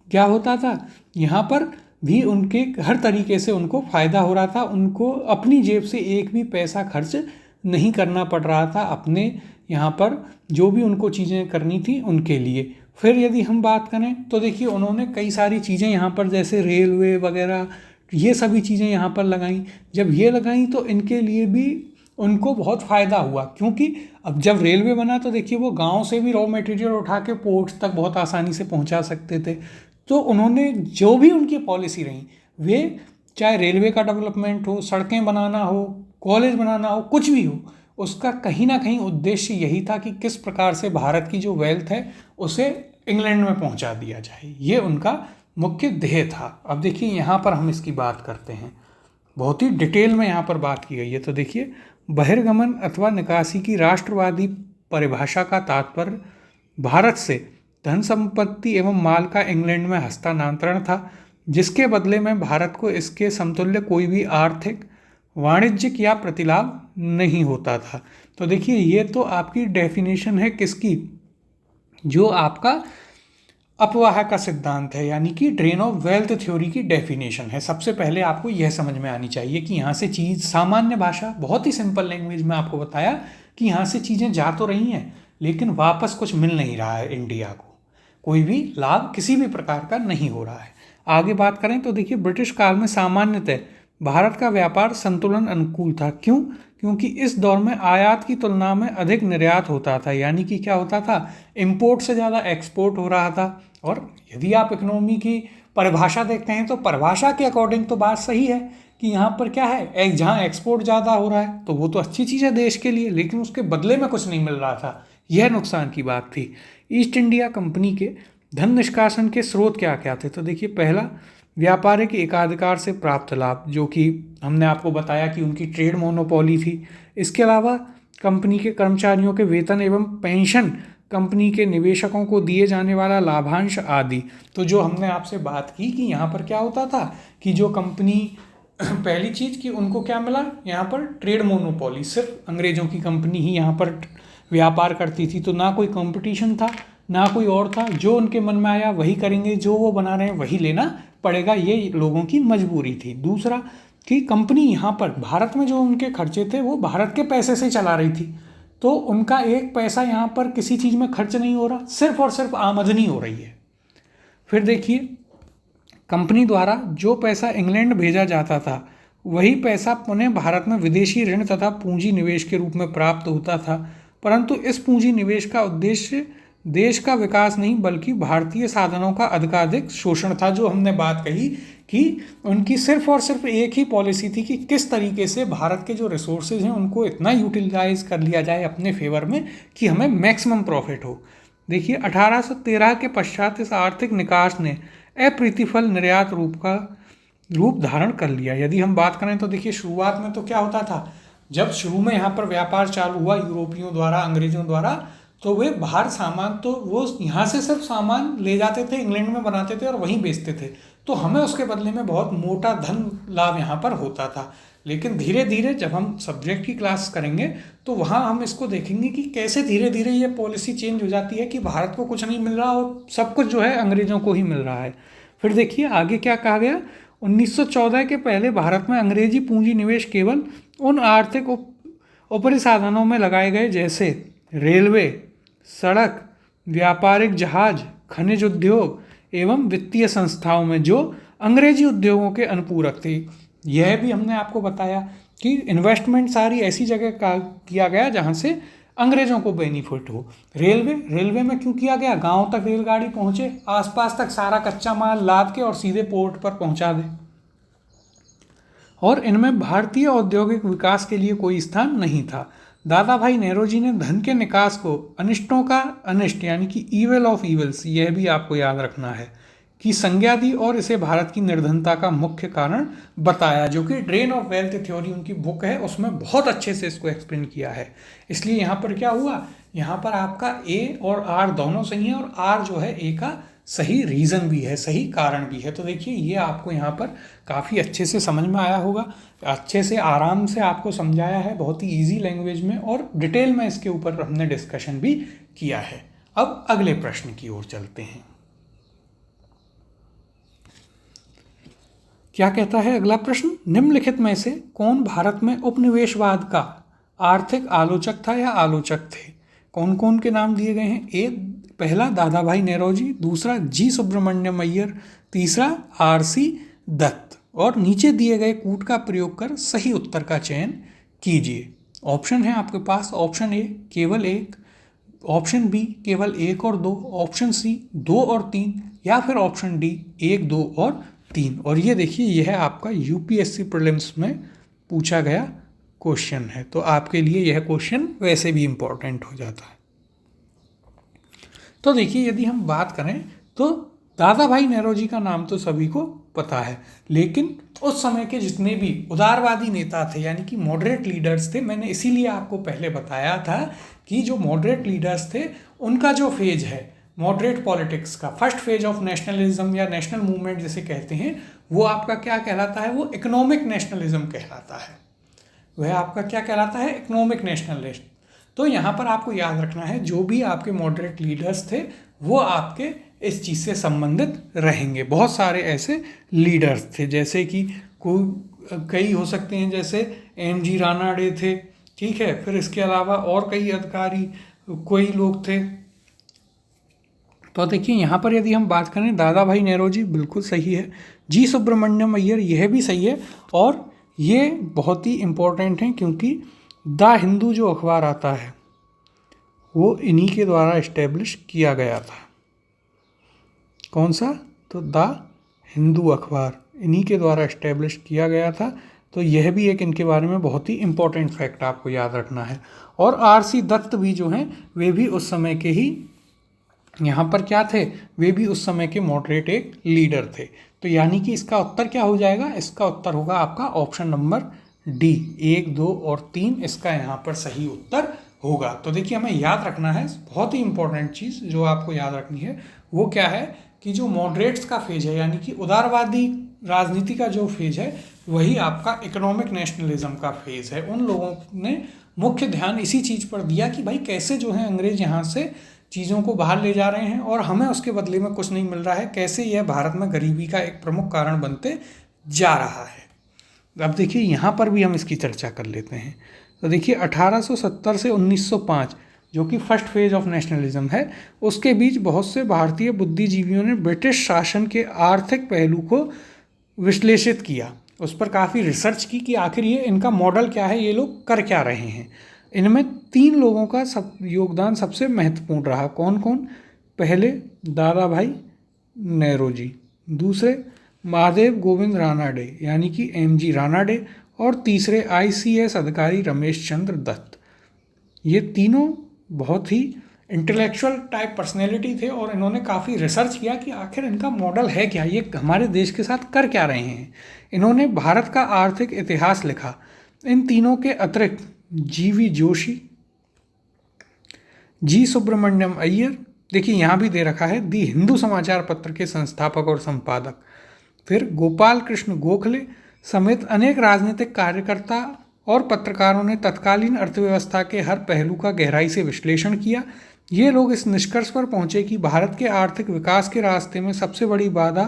क्या होता था, यहाँ पर भी उनके हर तरीके से उनको फ़ायदा हो रहा था, उनको अपनी जेब से एक भी पैसा खर्च नहीं करना पड़ रहा था अपने यहाँ पर जो भी उनको चीज़ें करनी थी उनके लिए। फिर यदि हम बात करें तो देखिए उन्होंने कई सारी चीज़ें यहाँ पर जैसे रेलवे वगैरह ये सभी चीज़ें यहाँ पर लगाई। जब ये लगाई तो इनके लिए भी उनको बहुत फ़ायदा हुआ, क्योंकि अब जब रेलवे बना तो देखिए वो गांव से भी रॉ मटेरियल उठा के पोर्ट्स तक बहुत आसानी से पहुंचा सकते थे। तो उन्होंने जो भी उनकी पॉलिसी रही, वे चाहे रेलवे का डेवलपमेंट हो, सड़कें बनाना हो, कॉलेज बनाना हो, कुछ भी हो, उसका कहीं ना कहीं उद्देश्य यही था कि किस प्रकार से भारत की जो वेल्थ है उसे इंग्लैंड में पहुंचा दिया जाए। ये उनका मुख्य ध्येय था। अब देखिए यहाँ पर हम इसकी बात करते हैं, बहुत ही डिटेल में यहाँ पर बात की गई है। तो देखिए बहिर्गमन अथवा निकासी की राष्ट्रवादी परिभाषा का तात्पर्य भारत से धन संपत्ति एवं माल का इंग्लैंड में हस्तांतरण था, जिसके बदले में भारत को इसके समतुल्य कोई भी आर्थिक, वाणिज्यिक या प्रतिलाभ नहीं होता था। तो देखिए ये तो आपकी डेफिनेशन है किसकी, जो आपका अपवाह का सिद्धांत है, यानी कि ड्रेन ऑफ वेल्थ थ्योरी की डेफिनेशन है। सबसे पहले आपको यह समझ में आनी चाहिए कि यहाँ से चीज़, सामान्य भाषा, बहुत ही सिंपल लैंग्वेज में आपको बताया कि यहाँ से चीज़ें जा तो रही हैं लेकिन वापस कुछ मिल नहीं रहा है, इंडिया को कोई भी लाभ किसी भी प्रकार का नहीं हो रहा है। आगे बात करें तो देखिए ब्रिटिश काल में सामान्यतः भारत का व्यापार संतुलन अनुकूल था। क्यों? क्योंकि इस दौर में आयात की तुलना में अधिक निर्यात होता था, यानी कि क्या होता था, इंपोर्ट से ज़्यादा एक्सपोर्ट हो रहा था। और यदि आप इकोनॉमी की परिभाषा देखते हैं तो परिभाषा के अकॉर्डिंग तो बात सही है कि यहाँ पर क्या है, जहाँ एक्सपोर्ट ज़्यादा हो रहा है तो वो तो अच्छी चीज़ है देश के लिए, लेकिन उसके बदले में कुछ नहीं मिल रहा था, यह नुकसान की बात थी। ईस्ट इंडिया कंपनी के धन निष्कासन के स्रोत क्या क्या थे, तो देखिए पहला, व्यापारिक एकाधिकार से प्राप्त लाभ, जो कि हमने आपको बताया कि उनकी ट्रेड मोनोपोली थी। इसके अलावा कंपनी के कर्मचारियों के वेतन एवं पेंशन, कंपनी के निवेशकों को दिए जाने वाला लाभांश आदि। तो जो हमने आपसे बात की कि यहाँ पर क्या होता था कि जो कंपनी पहली चीज़ कि उनको क्या मिला, यहाँ पर ट्रेड मोनोपोली, सिर्फ अंग्रेज़ों की कंपनी ही यहाँ पर व्यापार करती थी, तो ना कोई कंपटीशन था ना कोई और था, जो उनके मन में आया वही करेंगे, जो वो बना रहे हैं वही लेना पड़ेगा, ये लोगों की मजबूरी थी। दूसरा कि कंपनी यहाँ पर भारत में जो उनके खर्चे थे वो भारत के पैसे से चला रही थी, तो उनका एक पैसा यहाँ पर किसी चीज़ में खर्च नहीं हो रहा, सिर्फ और सिर्फ आमदनी हो रही है। फिर देखिए, कंपनी द्वारा जो पैसा इंग्लैंड भेजा जाता था वही पैसा पुनः भारत में विदेशी ऋण तथा पूंजी निवेश के रूप में प्राप्त होता था, परंतु इस पूंजी निवेश का उद्देश्य देश का विकास नहीं बल्कि भारतीय साधनों का अधिकाधिक शोषण था। जो हमने बात कही कि उनकी सिर्फ और सिर्फ एक ही पॉलिसी थी कि किस तरीके से भारत के जो रिसोर्सेज हैं उनको इतना यूटिलाइज कर लिया जाए अपने फेवर में कि हमें मैक्सिमम प्रॉफिट हो। देखिए 1813 के पश्चात इस आर्थिक निकास ने अप्रतिफल निर्यात रूप धारण कर लिया। यदि हम बात करें तो देखिए शुरुआत में तो क्या होता था, जब शुरू में यहाँ पर व्यापार चालू हुआ यूरोपियों द्वारा, अंग्रेजों द्वारा, तो वे बाहर सामान, तो वो यहाँ से सिर्फ सामान ले जाते थे, इंग्लैंड में बनाते थे और वहीं बेचते थे, तो हमें उसके बदले में बहुत मोटा धन लाभ यहाँ पर होता था। लेकिन धीरे धीरे जब हम सब्जेक्ट की क्लास करेंगे तो वहाँ हम इसको देखेंगे कि कैसे धीरे धीरे ये पॉलिसी चेंज हो जाती है कि भारत को कुछ नहीं मिल रहा और सब कुछ जो है अंग्रेज़ों को ही मिल रहा है। फिर देखिए आगे क्या कहा गया, 1914 के पहले भारत में अंग्रेजी पूंजी निवेश केवल उन आर्थिक ऊपरी साधनों में लगाए गए जैसे रेलवे, सड़क, व्यापारिक जहाज, खनिज उद्योग एवं वित्तीय संस्थाओं में जो अंग्रेजी उद्योगों के अनुपूरक थे। यह भी हमने आपको बताया कि इन्वेस्टमेंट सारी ऐसी जगह का किया गया जहाँ से अंग्रेज़ों को बेनिफिट हो। रेलवे में क्यों किया गया, गांव तक रेलगाड़ी पहुँचे, आसपास तक सारा कच्चा माल लाद के और सीधे पोर्ट पर पहुँचा दे, और इनमें भारतीय औद्योगिक विकास के लिए कोई स्थान नहीं था। दादा भाई नेहरूजी ने धन के निकास को अनिष्टों का अनिष्ट यानी कि ईवल ऑफ ईवल्स, यह भी आपको याद रखना है, की संज्ञा दी और इसे भारत की निर्धनता का मुख्य कारण बताया, जो कि ड्रेन ऑफ वेल्थ थ्योरी उनकी बुक है, उसमें बहुत अच्छे से इसको एक्सप्लेन किया है। इसलिए यहाँ पर क्या हुआ, यहाँ पर आपका ए और आर दोनों सही है और आर जो है ए का सही रीज़न भी है, सही कारण भी है। तो देखिए ये आपको यहाँ पर काफ़ी अच्छे से समझ में आया होगा, अच्छे से आराम से आपको समझाया है, बहुत ही इजी लैंग्वेज में, और डिटेल में इसके ऊपर हमने डिस्कशन भी किया है। अब अगले प्रश्न की ओर चलते हैं। क्या कहता है अगला प्रश्न, निम्नलिखित में से कौन भारत में उपनिवेशवाद का आर्थिक आलोचक था या आलोचक थे। कौन कौन के नाम दिए गए हैं, पहला दादा भाई नेहरूजी, दूसरा जी सुब्रमण्यम अय्यर, तीसरा आरसी दत्त, और नीचे दिए गए कूट का प्रयोग कर सही उत्तर का चयन कीजिए। ऑप्शन है आपके पास, ऑप्शन ए केवल एक, ऑप्शन बी केवल एक और दो, ऑप्शन सी दो और तीन, या फिर ऑप्शन डी एक, दो और तीन। और ये देखिए यह आपका यूपीएससी प्रीलिम्स में पूछा गया क्वेश्चन है, तो आपके लिए यह क्वेश्चन वैसे भी इम्पोर्टेंट हो जाता है। तो देखिए यदि हम बात करें तो दादा भाई नेहरूजी का नाम तो सभी को पता है, लेकिन उस समय के जितने भी उदारवादी नेता थे यानी कि मॉडरेट लीडर्स थे, मैंने इसीलिए आपको पहले बताया था कि जो मॉडरेट लीडर्स थे उनका जो फेज है मॉडरेट पॉलिटिक्स का, फर्स्ट फेज ऑफ नेशनलिज्म या नेशनल मूवमेंट जिसे कहते हैं, वो आपका क्या कहलाता है, वो इकोनॉमिक नेशनलिज्म कहलाता है। वह आपका क्या कहलाता है, इकोनॉमिक नेशनलिस्ट। तो यहाँ पर आपको याद रखना है जो भी आपके मॉडरेट लीडर्स थे वो आपके इस चीज़ से संबंधित रहेंगे। बहुत सारे ऐसे लीडर्स थे जैसे कि कई हो सकते हैं, जैसे एम.जी. रानाडे थे, ठीक है, फिर इसके अलावा और कई अधिकारी कोई लोग थे। तो देखिए यहाँ पर यदि हम बात करें दादा भाई नेहरूजी बिल्कुल सही है, जी सुब्रमण्यम अय्यर यह भी सही है, और ये बहुत ही इम्पोर्टेंट हैं क्योंकि द हिंदू जो अखबार आता है वो इन्हीं के द्वारा इस्टेब्लिश किया गया था। कौन सा, तो द हिंदू अखबार इन्हीं के द्वारा इस्टेब्लिश किया गया था। तो यह भी एक इनके बारे में बहुत ही इम्पोर्टेंट फैक्ट आपको याद रखना है। और आर.सी. दत्त भी जो हैं वे भी उस समय के ही यहाँ पर क्या थे, वे भी उस समय के मॉडरेट एक लीडर थे। तो यानी कि इसका उत्तर क्या हो जाएगा, इसका उत्तर होगा आपका ऑप्शन नंबर डी, 1, 2 और 3 इसका यहाँ पर सही उत्तर होगा। तो देखिए हमें याद रखना है, बहुत ही इंपॉर्टेंट चीज़ जो आपको याद रखनी है वो क्या है कि जो मॉडरेट्स का फेज है यानी कि उदारवादी राजनीति का जो फेज है वही आपका इकोनॉमिक नेशनलिज्म का फेज है। उन लोगों ने मुख्य ध्यान इसी चीज़ पर दिया कि भाई कैसे जो है अंग्रेज यहाँ से चीज़ों को बाहर ले जा रहे हैं और हमें उसके बदले में कुछ नहीं मिल रहा है, कैसे यह भारत में गरीबी का एक प्रमुख कारण बनते जा रहा है। अब देखिए यहाँ पर भी हम इसकी चर्चा कर लेते हैं। तो देखिए 1870 से 1905 जो कि फर्स्ट फेज ऑफ नेशनलिज्म है, उसके बीच बहुत से भारतीय बुद्धिजीवियों ने ब्रिटिश शासन के आर्थिक पहलू को विश्लेषित किया, उस पर काफ़ी रिसर्च की कि आखिर ये इनका मॉडल क्या है, ये लोग कर क्या रहे हैं। इनमें 3 लोगों का योगदान सबसे महत्वपूर्ण रहा। कौन कौन? पहले दादा भाई नेरोजी, दूसरे महादेव गोविंद रानाडे यानी कि एमजी रानाडे, और तीसरे आईसीएस अधिकारी रमेश चंद्र दत्त। ये तीनों बहुत ही इंटेलेक्चुअल टाइप पर्सनैलिटी थे और इन्होंने काफ़ी रिसर्च किया कि आखिर इनका मॉडल है क्या, ये हमारे देश के साथ कर क्या रहे हैं। इन्होंने भारत का आर्थिक इतिहास लिखा। इन तीनों के अतिरिक्त जीवी जोशी, जी सुब्रमण्यम अय्यर, देखिए यहाँ भी दे रखा है, दी हिंदू समाचार पत्र के संस्थापक और संपादक, फिर गोपाल कृष्ण गोखले समेत अनेक राजनीतिक कार्यकर्ता और पत्रकारों ने तत्कालीन अर्थव्यवस्था के हर पहलू का गहराई से विश्लेषण किया। ये लोग इस निष्कर्ष पर पहुंचे कि भारत के आर्थिक विकास के रास्ते में सबसे बड़ी बाधा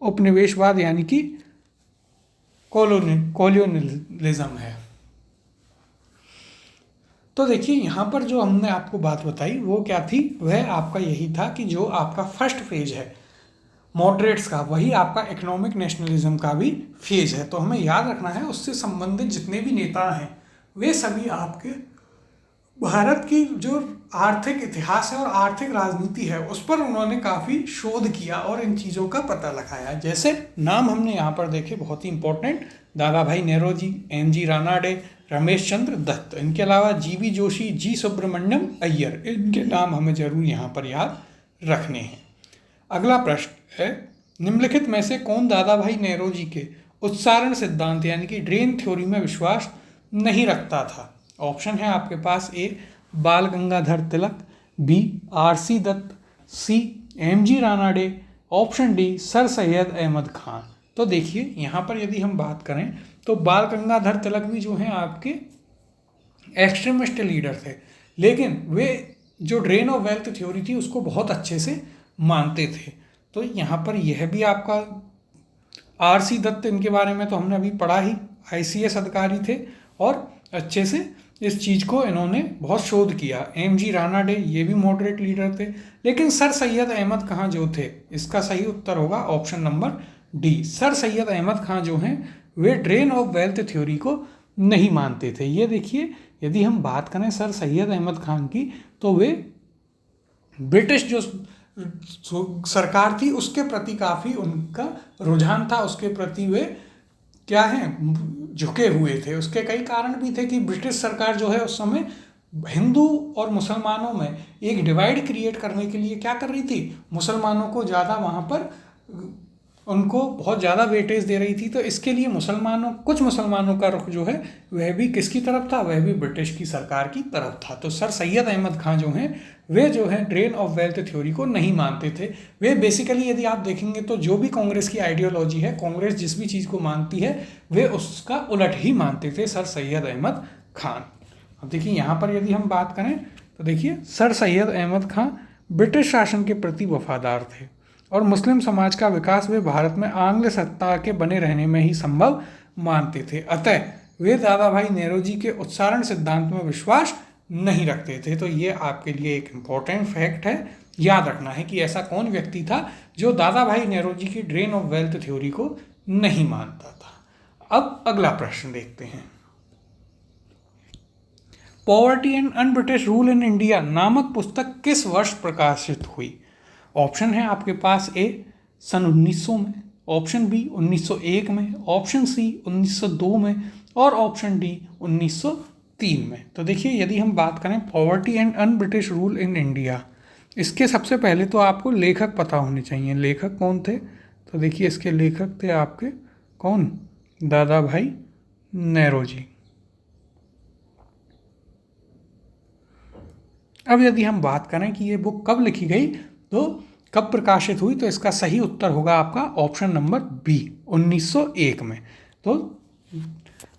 उपनिवेशवाद यानी कि कॉलोनियलिज्म है। तो देखिए यहाँ पर जो हमने आपको बात बताई वो क्या थी, वह आपका यही था कि जो आपका फर्स्ट फेज है मॉडरेट्स का, वही आपका इकोनॉमिक नेशनलिज्म का भी फेज है। तो हमें याद रखना है उससे संबंधित जितने भी नेता हैं वे सभी आपके भारत की जो आर्थिक इतिहास है और आर्थिक राजनीति है उस पर उन्होंने काफ़ी शोध किया और इन चीज़ों का पता लगाया। जैसे नाम हमने यहाँ पर देखे बहुत ही इंपॉर्टेंट, दादा भाई नेरोजी, एमजी रानाडे, रमेश चंद्र दत्त, इनके अलावा जीवी जोशी, जी सुब्रमण्यम अय्यर, इनके नाम हमें जरूर यहाँ पर याद रखने हैं। अगला प्रश्न है, निम्नलिखित में से कौन दादा भाई नेरोजी के उत्सारण सिद्धांत यानी कि ड्रेन थ्योरी में विश्वास नहीं रखता था? ऑप्शन है आपके पास, A Bal Gangadhar Tilak, B RC Dutt, C MG Ranade, option D sir Syed Ahmad Khan. तो देखिए यहाँ पर यदि हम बात करें तो बाल गंगाधर तिलक भी जो हैं आपके एक्सट्रीमिस्ट लीडर थे, लेकिन वे जो ड्रेन ऑफ वेल्थ थ्योरी थी उसको बहुत अच्छे से मानते थे। तो यहाँ पर यह भी आपका आरसी दत्त, इनके बारे में तो हमने अभी पढ़ा ही, आईसीएस अधिकारी थे और अच्छे से इस चीज़ को इन्होंने बहुत शोध किया। एमजी रानाडे ये भी मॉडरेट लीडर थे, लेकिन सर सैयद अहमद खान जो थे, इसका सही उत्तर होगा option number D. Sir Syed Ahmad Khan जो हैं वे ड्रेन ऑफ वेल्थ थ्योरी को नहीं मानते थे। ये देखिए यदि हम बात करें सर सैयद अहमद खान की तो वे ब्रिटिश जो सरकार थी उसके प्रति काफ़ी उनका रुझान था, उसके प्रति वे क्या हैं झुके हुए थे। उसके कई कारण भी थे कि ब्रिटिश सरकार जो है उस समय हिंदू और मुसलमानों में एक डिवाइड क्रिएट करने के लिए क्या कर रही थी, मुसलमानों को ज़्यादा वहाँ पर उनको बहुत ज़्यादा वेटेज दे रही थी। तो इसके लिए कुछ मुसलमानों का रुख जो है वह भी किसकी तरफ था, वह भी ब्रिटिश की सरकार की तरफ था। तो सर सैयद अहमद खान जो हैं वे जो है ड्रेन ऑफ वेल्थ थ्योरी को नहीं मानते थे। वे बेसिकली यदि आप देखेंगे तो जो भी कांग्रेस की आइडियोलॉजी है, कांग्रेस जिस भी चीज़ को मानती है वे उसका उलट ही मानते थे सर सैयद अहमद खान। अब देखिए यहाँ पर यदि हम बात करें तो देखिए सर सैयद अहमद खान ब्रिटिश शासन के प्रति वफादार थे और मुस्लिम समाज का विकास वे भारत में आंग्ल सत्ता के बने रहने में ही संभव मानते थे। अतः वे दादा भाई नेरोजी के उत्सारण सिद्धांत में विश्वास नहीं रखते थे। तो ये आपके लिए एक इम्पॉर्टेंट फैक्ट है, याद रखना है कि ऐसा कौन व्यक्ति था जो दादा भाई नेरोजी की ड्रेन ऑफ वेल्थ थ्योरी को नहीं मानता था। अब अगला प्रश्न देखते हैं। Poverty and un British rule in India नामक पुस्तक किस वर्ष प्रकाशित हुई? ऑप्शन है आपके पास, ए सन 1900 में, ऑप्शन बी 1901 में, ऑप्शन सी 1902 में और ऑप्शन डी 1903 में। तो देखिए यदि हम बात करें poverty and un British rule in India, इसके सबसे पहले तो आपको लेखक पता होने चाहिए। लेखक कौन थे? तो देखिए इसके लेखक थे आपके कौन, दादा भाई नेरोजी। अब यदि हम बात करें कि ये बुक कब लिखी गई, तो कब प्रकाशित हुई, तो इसका सही उत्तर होगा आपका ऑप्शन नंबर बी, 1901 में। तो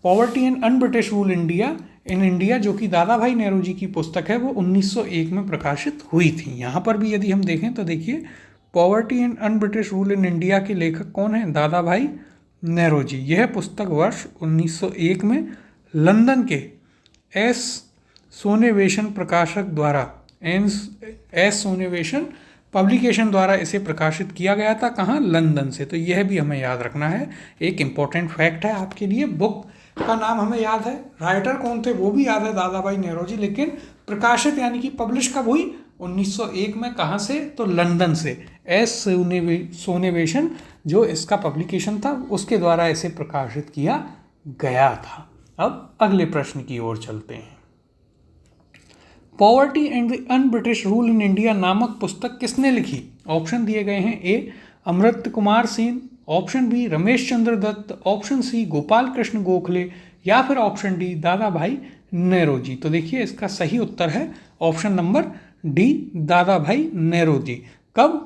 poverty and un-British rule in India, जो कि दादा भाई नेहरू जी की पुस्तक है, वो 1901 में प्रकाशित हुई थी। यहाँ पर भी यदि हम देखें तो देखिए, poverty and un-British rule in India के लेखक कौन है, दादा भाई नेहरू जी। यह पुस्तक वर्ष 1901 में लंदन के एस सोनेवेशन प्रकाशक द्वारा, एस सोनेवेशन पब्लिकेशन द्वारा इसे प्रकाशित किया गया था। कहाँ, लंदन से। तो यह भी हमें याद रखना है, एक इम्पॉर्टेंट फैक्ट है आपके लिए। बुक का नाम हमें याद है, राइटर कौन थे वो भी याद है, दादा भाई नेहरू जी, लेकिन प्रकाशित यानी कि पब्लिश कब हुई, 1901 में। कहाँ से, तो लंदन से। एस सोनेवेशन जो इसका पब्लिकेशन था, उसके द्वारा इसे प्रकाशित किया गया था। अब अगले प्रश्न की ओर चलते हैं। Poverty and the un-British rule in India नामक पुस्तक किसने लिखी? ऑप्शन दिए गए हैं, ए Amrit Kumar Sen, option B Ramesh Chandra Dutt, option C Gopal Krishna Gokhale, या फिर ऑप्शन डी दादा भाई नेहरू जी। तो देखिए इसका सही उत्तर है ऑप्शन नंबर डी, दादा भाई नेहरू जी। कब?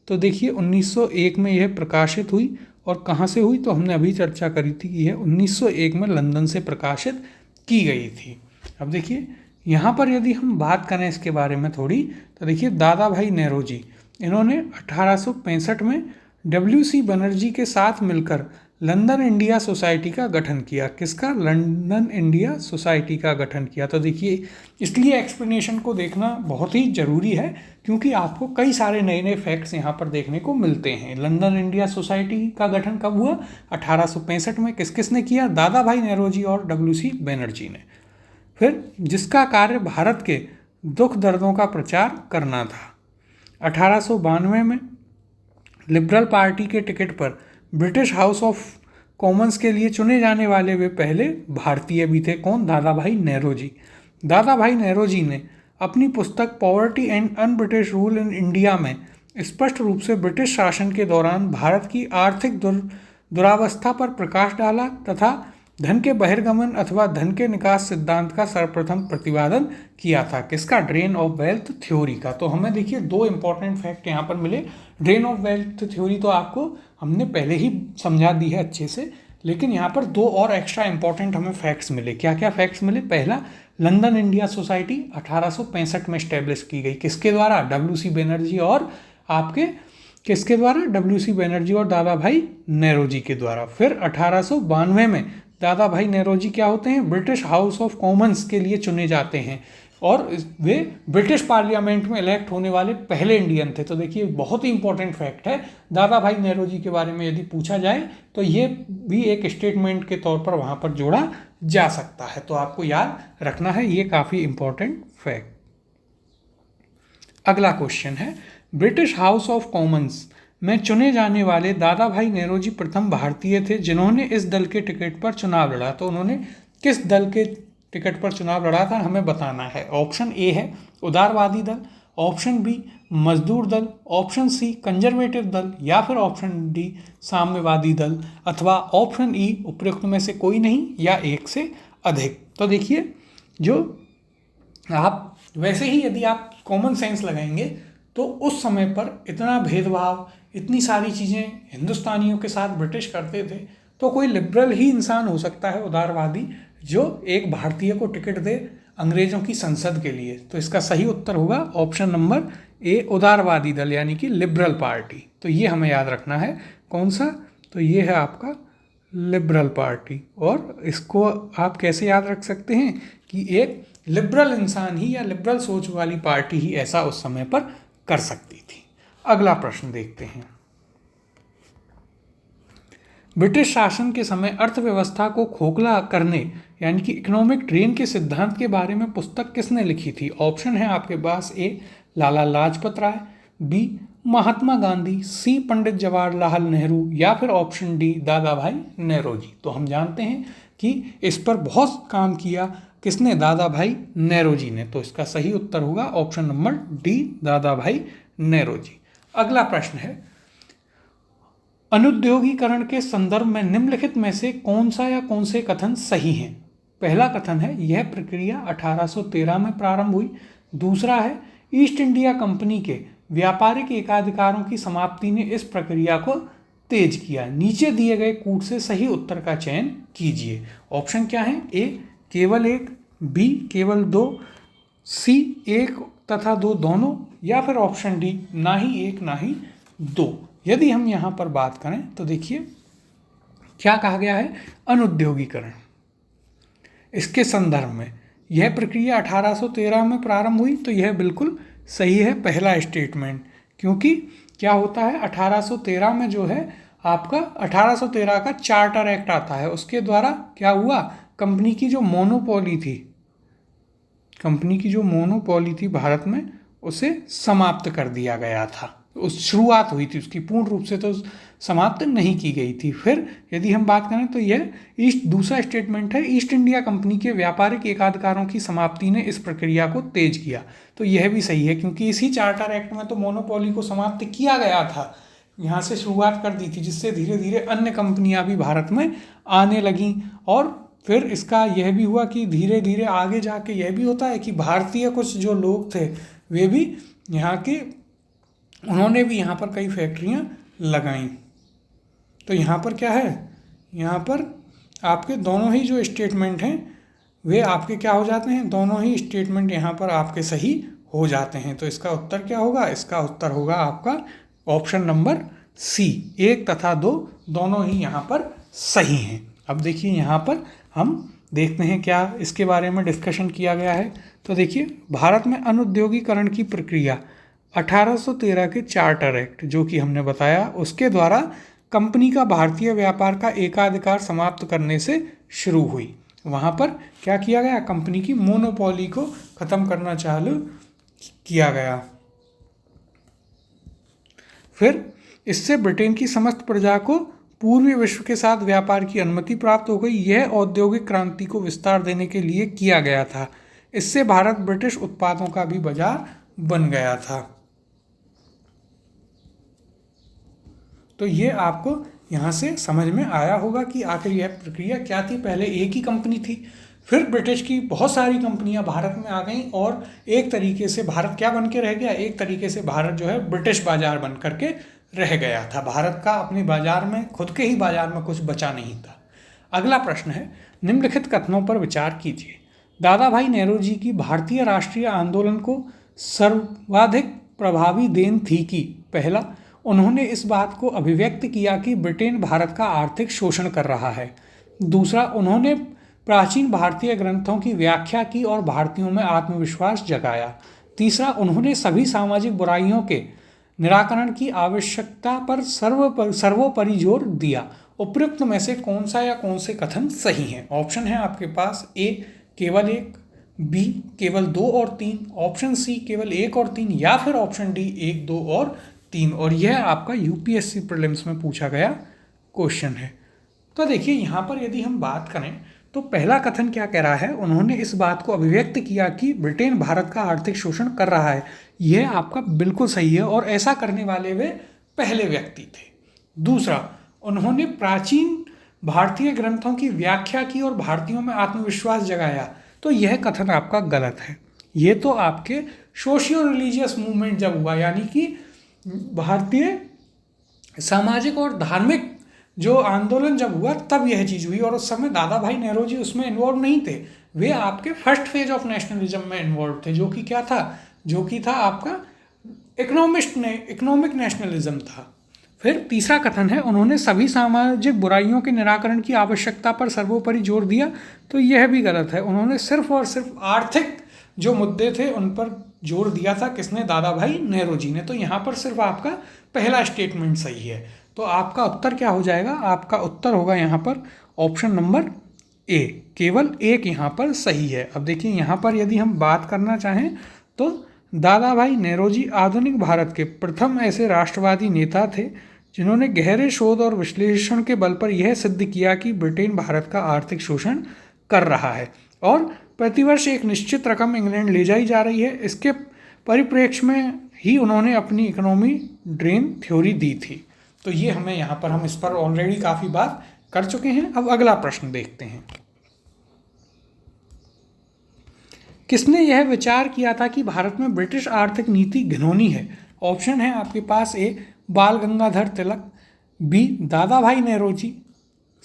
तो देखिए 1901 में यह प्रकाशित हुई, और कहाँ से हुई, तो हमने अभी चर्चा करी थी कि यह 1901 में लंदन से प्रकाशित की गई थी। अब देखिए यहाँ पर यदि हम बात करें इसके बारे में थोड़ी, तो देखिए दादा भाई नेहरू जी, इन्होंने 1865 में WC बनर्जी के साथ मिलकर लंदन इंडिया सोसाइटी का गठन किया। किसका? लंदन इंडिया सोसाइटी का गठन किया। तो देखिए इसलिए एक्सप्लेनेशन को देखना बहुत ही ज़रूरी है, क्योंकि आपको कई सारे नए नए फैक्ट्स यहाँ पर देखने को मिलते हैं। लंदन इंडिया सोसाइटी का गठन कब हुआ? 1865 में। किस किस ने किया? दादा भाई नेहरू जी और WC बनर्जी ने। फिर जिसका कार्य भारत के दुख दर्दों का प्रचार करना था। 1892 में लिबरल पार्टी के टिकट पर ब्रिटिश हाउस ऑफ कॉमन्स के लिए चुने जाने वाले वे पहले भारतीय भी थे। कौन? दादा भाई नेहरू जी। दादा भाई नेहरू जी ने अपनी पुस्तक poverty and un-British rule in India में स्पष्ट रूप से ब्रिटिश शासन के दौरान भारत की आर्थिक दुरावस्था पर प्रकाश डाला तथा धन के बहिर्गमन अथवा धन के निकास सिद्धांत का सर्वप्रथम प्रतिपादन किया था। किसका? ड्रेन ऑफ वेल्थ थ्योरी का। तो हमें देखिए दो इंपॉर्टेंट फैक्ट यहाँ पर मिले। ड्रेन ऑफ वेल्थ थ्योरी तो आपको हमने पहले ही समझा दी है अच्छे से, लेकिन यहाँ पर दो और एक्स्ट्रा इंपॉर्टेंट हमें फैक्ट्स मिले। क्या क्या फैक्ट्स मिले? पहला, लंदन इंडिया सोसाइटी 1865 में स्टैब्लिश की गई। किसके द्वारा? WC बनर्जी और आपके किसके द्वारा? WC बनर्जी और दादा भाई नेहरू जी के द्वारा। फिर 1892 में दादा भाई नेहरू जी क्या होते हैं? ब्रिटिश हाउस ऑफ कॉमन्स के लिए चुने जाते हैं, और वे ब्रिटिश पार्लियामेंट में इलेक्ट होने वाले पहले इंडियन थे। तो देखिए बहुत ही इंपॉर्टेंट फैक्ट है। दादा भाई नेहरू जी के बारे में यदि पूछा जाए तो ये भी एक स्टेटमेंट के तौर पर वहाँ पर जोड़ा जा सकता है। तो आपको याद रखना है, ये काफ़ी इंपॉर्टेंट फैक्ट। अगला क्वेश्चन है, ब्रिटिश हाउस ऑफ कॉमन्स में चुने जाने वाले दादा भाई नेहरू जी प्रथम भारतीय थे जिन्होंने इस दल के टिकट पर चुनाव लड़ा। तो उन्होंने किस दल के टिकट पर चुनाव लड़ा था, हमें बताना है। ऑप्शन ए है उदारवादी दल, ऑप्शन बी मजदूर दल, ऑप्शन सी कंजर्वेटिव दल, या फिर ऑप्शन डी साम्यवादी दल, अथवा ऑप्शन ई उपयुक्त में से कोई नहीं या एक से अधिक। तो देखिए जो आप वैसे ही यदि आप कॉमन सेंस लगाएंगे तो उस समय पर इतना भेदभाव, इतनी सारी चीज़ें हिंदुस्तानियों के साथ ब्रिटिश करते थे, तो कोई लिबरल ही इंसान हो सकता है, उदारवादी, जो एक भारतीय को टिकट दे अंग्रेजों की संसद के लिए। तो इसका सही उत्तर होगा ऑप्शन नंबर ए, उदारवादी दल, यानी कि लिबरल पार्टी। तो ये हमें याद रखना है। कौन सा? तो ये है आपका लिबरल पार्टी। और इसको आप कैसे याद रख सकते हैं कि एक लिबरल इंसान ही या लिबरल सोच वाली पार्टी ही ऐसा उस समय पर कर सकती थी। अगला प्रश्न देखते हैं। ब्रिटिश शासन के समय अर्थव्यवस्था को खोखला करने यानी कि इकोनॉमिक ड्रेन के सिद्धांत के बारे में पुस्तक किसने लिखी थी? ऑप्शन है आपके पास, ए लाला लाजपत राय, बी महात्मा गांधी, सी पंडित जवाहरलाल नेहरू, या फिर ऑप्शन डी दादा भाई नेहरू जी। तो हम जानते हैं कि इस पर बहुत काम किया किसने? दादा भाई नेहरू जी ने। तो इसका सही उत्तर होगा ऑप्शन नंबर डी, दादा भाई नेहरू जी। अगला प्रश्न है, अनुद्योगीकरण के संदर्भ में निम्नलिखित में से कौन सा या कौन से कथन सही हैं? पहला कथन है, यह प्रक्रिया 1813 में प्रारंभ हुई। दूसरा है, ईस्ट इंडिया कंपनी के व्यापारिक एकाधिकारों की समाप्ति ने इस प्रक्रिया को तेज किया। नीचे दिए गए कूट से सही उत्तर का चयन कीजिए। ऑप्शन क्या है? ए केवल एक, बी केवल दो, सी एक तथा दो दोनों, या फिर ऑप्शन डी ना ही एक ना ही दो। यदि हम यहाँ पर बात करें तो देखिए क्या कहा गया है, अनुद्योगीकरण। इसके संदर्भ में यह प्रक्रिया 1813 में प्रारंभ हुई, तो यह बिल्कुल सही है पहला स्टेटमेंट। क्योंकि क्या होता है 1813 में जो है आपका 1813 का चार्टर एक्ट आता है, उसके द्वारा क्या हुआ, कंपनी की जो मोनोपोली थी भारत में, उसे समाप्त कर दिया गया था। उस शुरुआत हुई थी उसकी, पूर्ण रूप से तो समाप्त नहीं की गई थी। फिर यदि हम बात करें तो यह दूसरा स्टेटमेंट है, ईस्ट इंडिया कंपनी के व्यापारिक एकाधिकारों की समाप्ति ने इस प्रक्रिया को तेज किया। तो यह भी सही है, क्योंकि इसी चार्टर एक्ट में तो मोनोपोली को समाप्त किया गया था, यहाँ से शुरुआत कर दी थी, जिससे धीरे धीरे अन्य कंपनियां भी भारत में आने लगीं। और फिर इसका यह भी हुआ कि धीरे धीरे आगे जाके यह भी होता है कि भारतीय कुछ जो लोग थे वे भी यहाँ के, उन्होंने भी यहाँ पर कई फैक्ट्रियाँ लगाईं। तो यहाँ पर क्या है, यहाँ पर आपके दोनों ही जो स्टेटमेंट हैं वे आपके क्या हो जाते हैं, दोनों ही स्टेटमेंट यहाँ पर आपके सही हो जाते हैं। तो इसका उत्तर क्या होगा, इसका उत्तर होगा आपका ऑप्शन नंबर सी, एक तथा दो दोनों ही यहाँ पर सही हैं। अब देखिए यहाँ पर हम देखते हैं क्या इसके बारे में डिस्कशन किया गया है। तो देखिए भारत में अनुद्योगीकरण की प्रक्रिया 1813 के चार्टर एक्ट जो कि हमने बताया, उसके द्वारा कंपनी का भारतीय व्यापार का एकाधिकार समाप्त करने से शुरू हुई। वहाँ पर क्या किया गया, कंपनी की मोनोपोली को ख़त्म करना चालू किया गया। फिर इससे ब्रिटेन की समस्त प्रजा को पूर्वी विश्व के साथ व्यापार की अनुमति प्राप्त हो गई। यह औद्योगिक क्रांति को विस्तार देने के लिए किया गया था। इससे भारत ब्रिटिश उत्पादों का भी बाजार बन गया था। तो ये आपको यहाँ से समझ में आया होगा कि आखिर यह प्रक्रिया क्या थी। पहले एक ही कंपनी थी, फिर ब्रिटिश की बहुत सारी कंपनियां भारत में आ गईं और एक तरीके से भारत क्या बन के रह गया, एक तरीके से भारत जो है ब्रिटिश बाजार बन करके रह गया था। भारत का अपने बाजार में, खुद के ही बाजार में कुछ बचा नहीं था। अगला प्रश्न है, निम्नलिखित कथनों पर विचार कीजिए। दादा भाई नेहरू की भारतीय राष्ट्रीय आंदोलन को सर्वाधिक प्रभावी देन थी कि पहला, उन्होंने इस बात को अभिव्यक्त किया कि ब्रिटेन भारत का आर्थिक शोषण कर रहा है। दूसरा, उन्होंने प्राचीन भारतीय ग्रंथों की व्याख्या की और भारतीयों में आत्मविश्वास जगाया। तीसरा, उन्होंने सभी सामाजिक बुराइयों के निराकरण की आवश्यकता पर सर्वोपरि जोर दिया। उपयुक्त में से कौन सा या कौन से कथन सही हैं? ऑप्शन है आपके पास, ए केवल एक, बी केवल दो और तीन, ऑप्शन सी केवल एक और तीन, या फिर ऑप्शन डी एक, दो और तीन। और यह आपका यूपीएससी प्रीलिम्स में पूछा गया क्वेश्चन है। तो देखिए यहाँ पर यदि हम बात करें तो पहला कथन क्या कह रहा है, उन्होंने इस बात को अभिव्यक्त किया कि ब्रिटेन भारत का आर्थिक शोषण कर रहा है। यह आपका बिल्कुल सही है और ऐसा करने वाले वे पहले व्यक्ति थे। दूसरा, उन्होंने प्राचीन भारतीय ग्रंथों की व्याख्या की और भारतीयों में आत्मविश्वास जगाया। तो यह कथन आपका गलत है। ये तो आपके सोशियो रिलीजियस मूवमेंट जब हुआ, यानी कि भारतीय सामाजिक और धार्मिक जो आंदोलन जब हुआ तब यह चीज़ हुई, और उस समय दादा भाई नेहरू जी उसमें इन्वॉल्व नहीं थे। वे आपके फर्स्ट फेज ऑफ नेशनलिज्म में इन्वॉल्व थे, जो कि क्या था, जो कि था आपका इकोनॉमिक नेशनलिज्म था। फिर तीसरा कथन है, उन्होंने सभी सामाजिक बुराइयों के निराकरण की आवश्यकता पर सर्वोपरि जोर दिया। तो यह भी गलत है। उन्होंने सिर्फ और सिर्फ आर्थिक जो मुद्दे थे उन पर जोर दिया था। किसने? दादा भाई नेहरू जी ने। तो यहाँ पर सिर्फ आपका पहला स्टेटमेंट सही है। तो आपका उत्तर क्या हो जाएगा? आपका उत्तर होगा यहाँ पर ऑप्शन नंबर ए, केवल एक यहाँ पर सही है। अब देखिए यहाँ पर यदि हम बात करना चाहें तो दादा भाई नेहरू जी आधुनिक भारत के प्रथम ऐसे राष्ट्रवादी नेता थे जिन्होंने गहरे शोध और विश्लेषण के बल पर यह सिद्ध किया कि ब्रिटेन भारत का आर्थिक शोषण कर रहा है और प्रतिवर्ष एक निश्चित रकम इंग्लैंड ले जाई जा रही है। इसके परिप्रेक्ष्य में ही उन्होंने अपनी इकोनॉमी ड्रेन थ्योरी दी थी। तो ये हमें यहाँ पर, हम इस पर ऑलरेडी काफ़ी बात कर चुके हैं। अब अगला प्रश्न देखते हैं। किसने यह विचार किया था कि भारत में ब्रिटिश आर्थिक नीति घिनौनी है? ऑप्शन है आपके पास ए बाल गंगाधर तिलक, बी दादा भाई नौरोजी,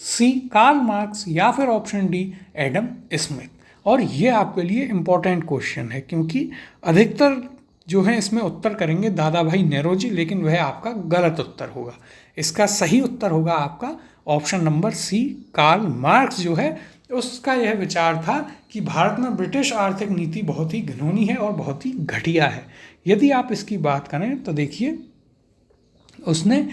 सी कार्ल मार्क्स या फिर ऑप्शन डी एडम स्मिथ। और ये आपके लिए इम्पोर्टेंट क्वेश्चन है क्योंकि अधिकतर जो है इसमें उत्तर करेंगे दादा भाई नौरोजी, लेकिन वह आपका गलत उत्तर होगा। इसका सही उत्तर होगा आपका option number C Karl Marx जो है उसका यह विचार था कि भारत में ब्रिटिश आर्थिक नीति बहुत ही घिनौनी है और बहुत ही घटिया है। यदि आप इसकी बात करें तो देखिए उसने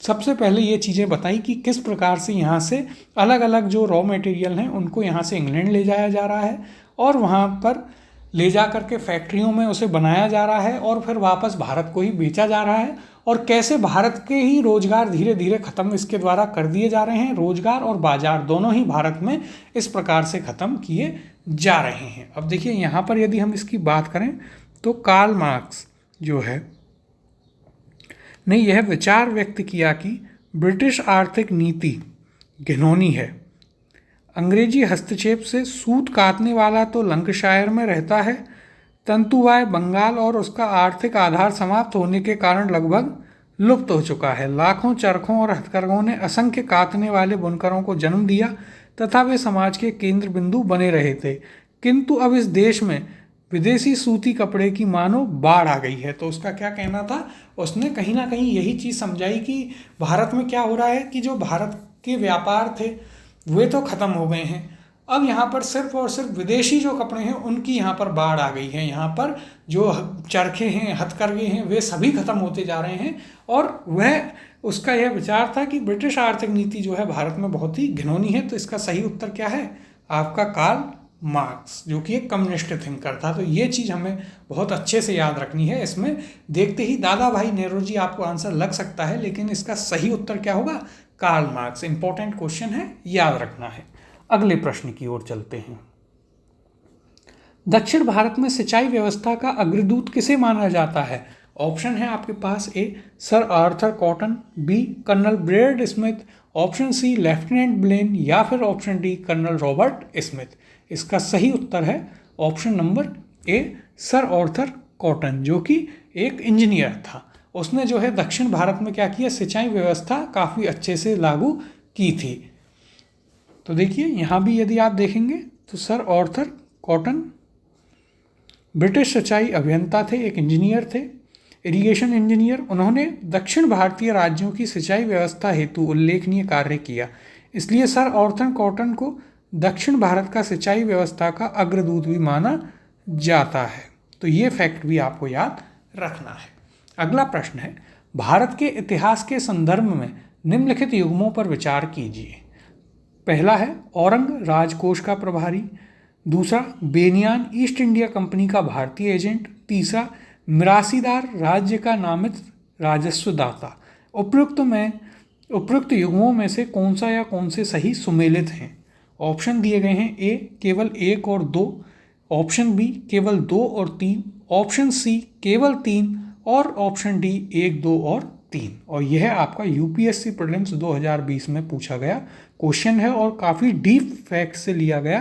सबसे पहले ये चीज़ें बताई कि किस प्रकार से यहाँ से अलग अलग जो रॉ मटेरियल हैं उनको यहाँ से इंग्लैंड ले जाया जा रहा है और वहाँ पर ले जा करके फैक्ट्रियों में उसे बनाया जा रहा है और फिर वापस भारत को ही बेचा जा रहा है, और कैसे भारत के ही रोजगार धीरे धीरे ख़त्म इसके द्वारा कर दिए जा रहे हैं। रोजगार और बाजार दोनों ही भारत में इस प्रकार से ख़त्म किए जा रहे हैं। अब देखिए यहाँ पर यदि हम इसकी बात करें तो कार्ल मार्क्स जो है ने यह विचार व्यक्त किया कि ब्रिटिश आर्थिक नीति घिनौनी है। अंग्रेजी हस्तक्षेप से सूत काटने वाला तो लंकाशायर में रहता है, तंतुवाय बंगाल और उसका आर्थिक आधार समाप्त होने के कारण लगभग लुप्त हो चुका है। लाखों चरखों और हथकरघों ने असंख्य काटने वाले बुनकरों को जन्म दिया तथा वे समाज के केंद्र बिंदु बने रहे थे, किंतु अब इस देश में विदेशी सूती कपड़े की मानो बाढ़ आ गई है। तो उसका क्या कहना था, उसने कहीं ना कहीं यही चीज़ समझाई कि भारत में क्या हो रहा है कि जो भारत के व्यापार थे वे तो ख़त्म हो गए हैं, अब यहाँ पर सिर्फ और सिर्फ विदेशी जो कपड़े हैं उनकी यहाँ पर बाढ़ आ गई है। यहाँ पर जो चरखे हैं, हथकरघे हैं, वे सभी खत्म होते जा रहे हैं। और वह उसका यह विचार था कि ब्रिटिश आर्थिक नीति जो है भारत में बहुत ही घिनौनी है। तो इसका सही उत्तर क्या है आपका कार्ल मार्क्स, जो कि एक कम्युनिस्ट थिंकर था। तो ये चीज़ हमें बहुत अच्छे से याद रखनी है। इसमें देखते ही दादा भाई नौरोजी आपको आंसर लग सकता है, लेकिन इसका सही उत्तर क्या होगा, कार्ल मार्क्स। इंपॉर्टेंट क्वेश्चन है, याद रखना है। अगले प्रश्न की ओर चलते हैं। दक्षिण भारत में सिंचाई व्यवस्था का अग्रदूत किसे माना जाता है? ऑप्शन है आपके पास A sir Arthur Cotton, B colonel Baird Smith, option C lieutenant Blane या फिर option D colonel Robert Smith. इसका सही उत्तर है option number A sir Arthur Cotton, जो कि एक इंजीनियर था। उसने जो है दक्षिण भारत में क्या किया, सिंचाई व्यवस्था काफ़ी अच्छे से लागू की थी। तो देखिए यहाँ भी यदि आप देखेंगे तो सर आर्थर कॉटन ब्रिटिश सिंचाई अभियंता थे, एक इंजीनियर थे, इरिगेशन इंजीनियर। उन्होंने दक्षिण भारतीय राज्यों की सिंचाई व्यवस्था हेतु उल्लेखनीय कार्य किया, इसलिए सर आर्थर कॉटन को दक्षिण भारत का सिंचाई व्यवस्था का अग्रदूत भी माना जाता है। तो ये फैक्ट भी आपको याद रखना है। अगला प्रश्न है, भारत के इतिहास के संदर्भ में निम्नलिखित युग्मों पर विचार कीजिए। पहला है औरंग राजकोष का प्रभारी, दूसरा बेनियान ईस्ट इंडिया कंपनी का भारतीय एजेंट, तीसरा मिरासीदार राज्य का नामित राजस्वदाता। उपयुक्त युग्मों में से कौन सा या कौन से सही सुमेलित हैं? ऑप्शन दिए गए हैं, ए केवल 1 और 2, ऑप्शन बी केवल 2 और 3, ऑप्शन सी केवल 3 और ऑप्शन डी 1, 2 और 3। और यह आपका यूपीएससी प्रीलिम्स 2020 में पूछा गया क्वेश्चन है और काफ़ी डीप फैक्ट से लिया गया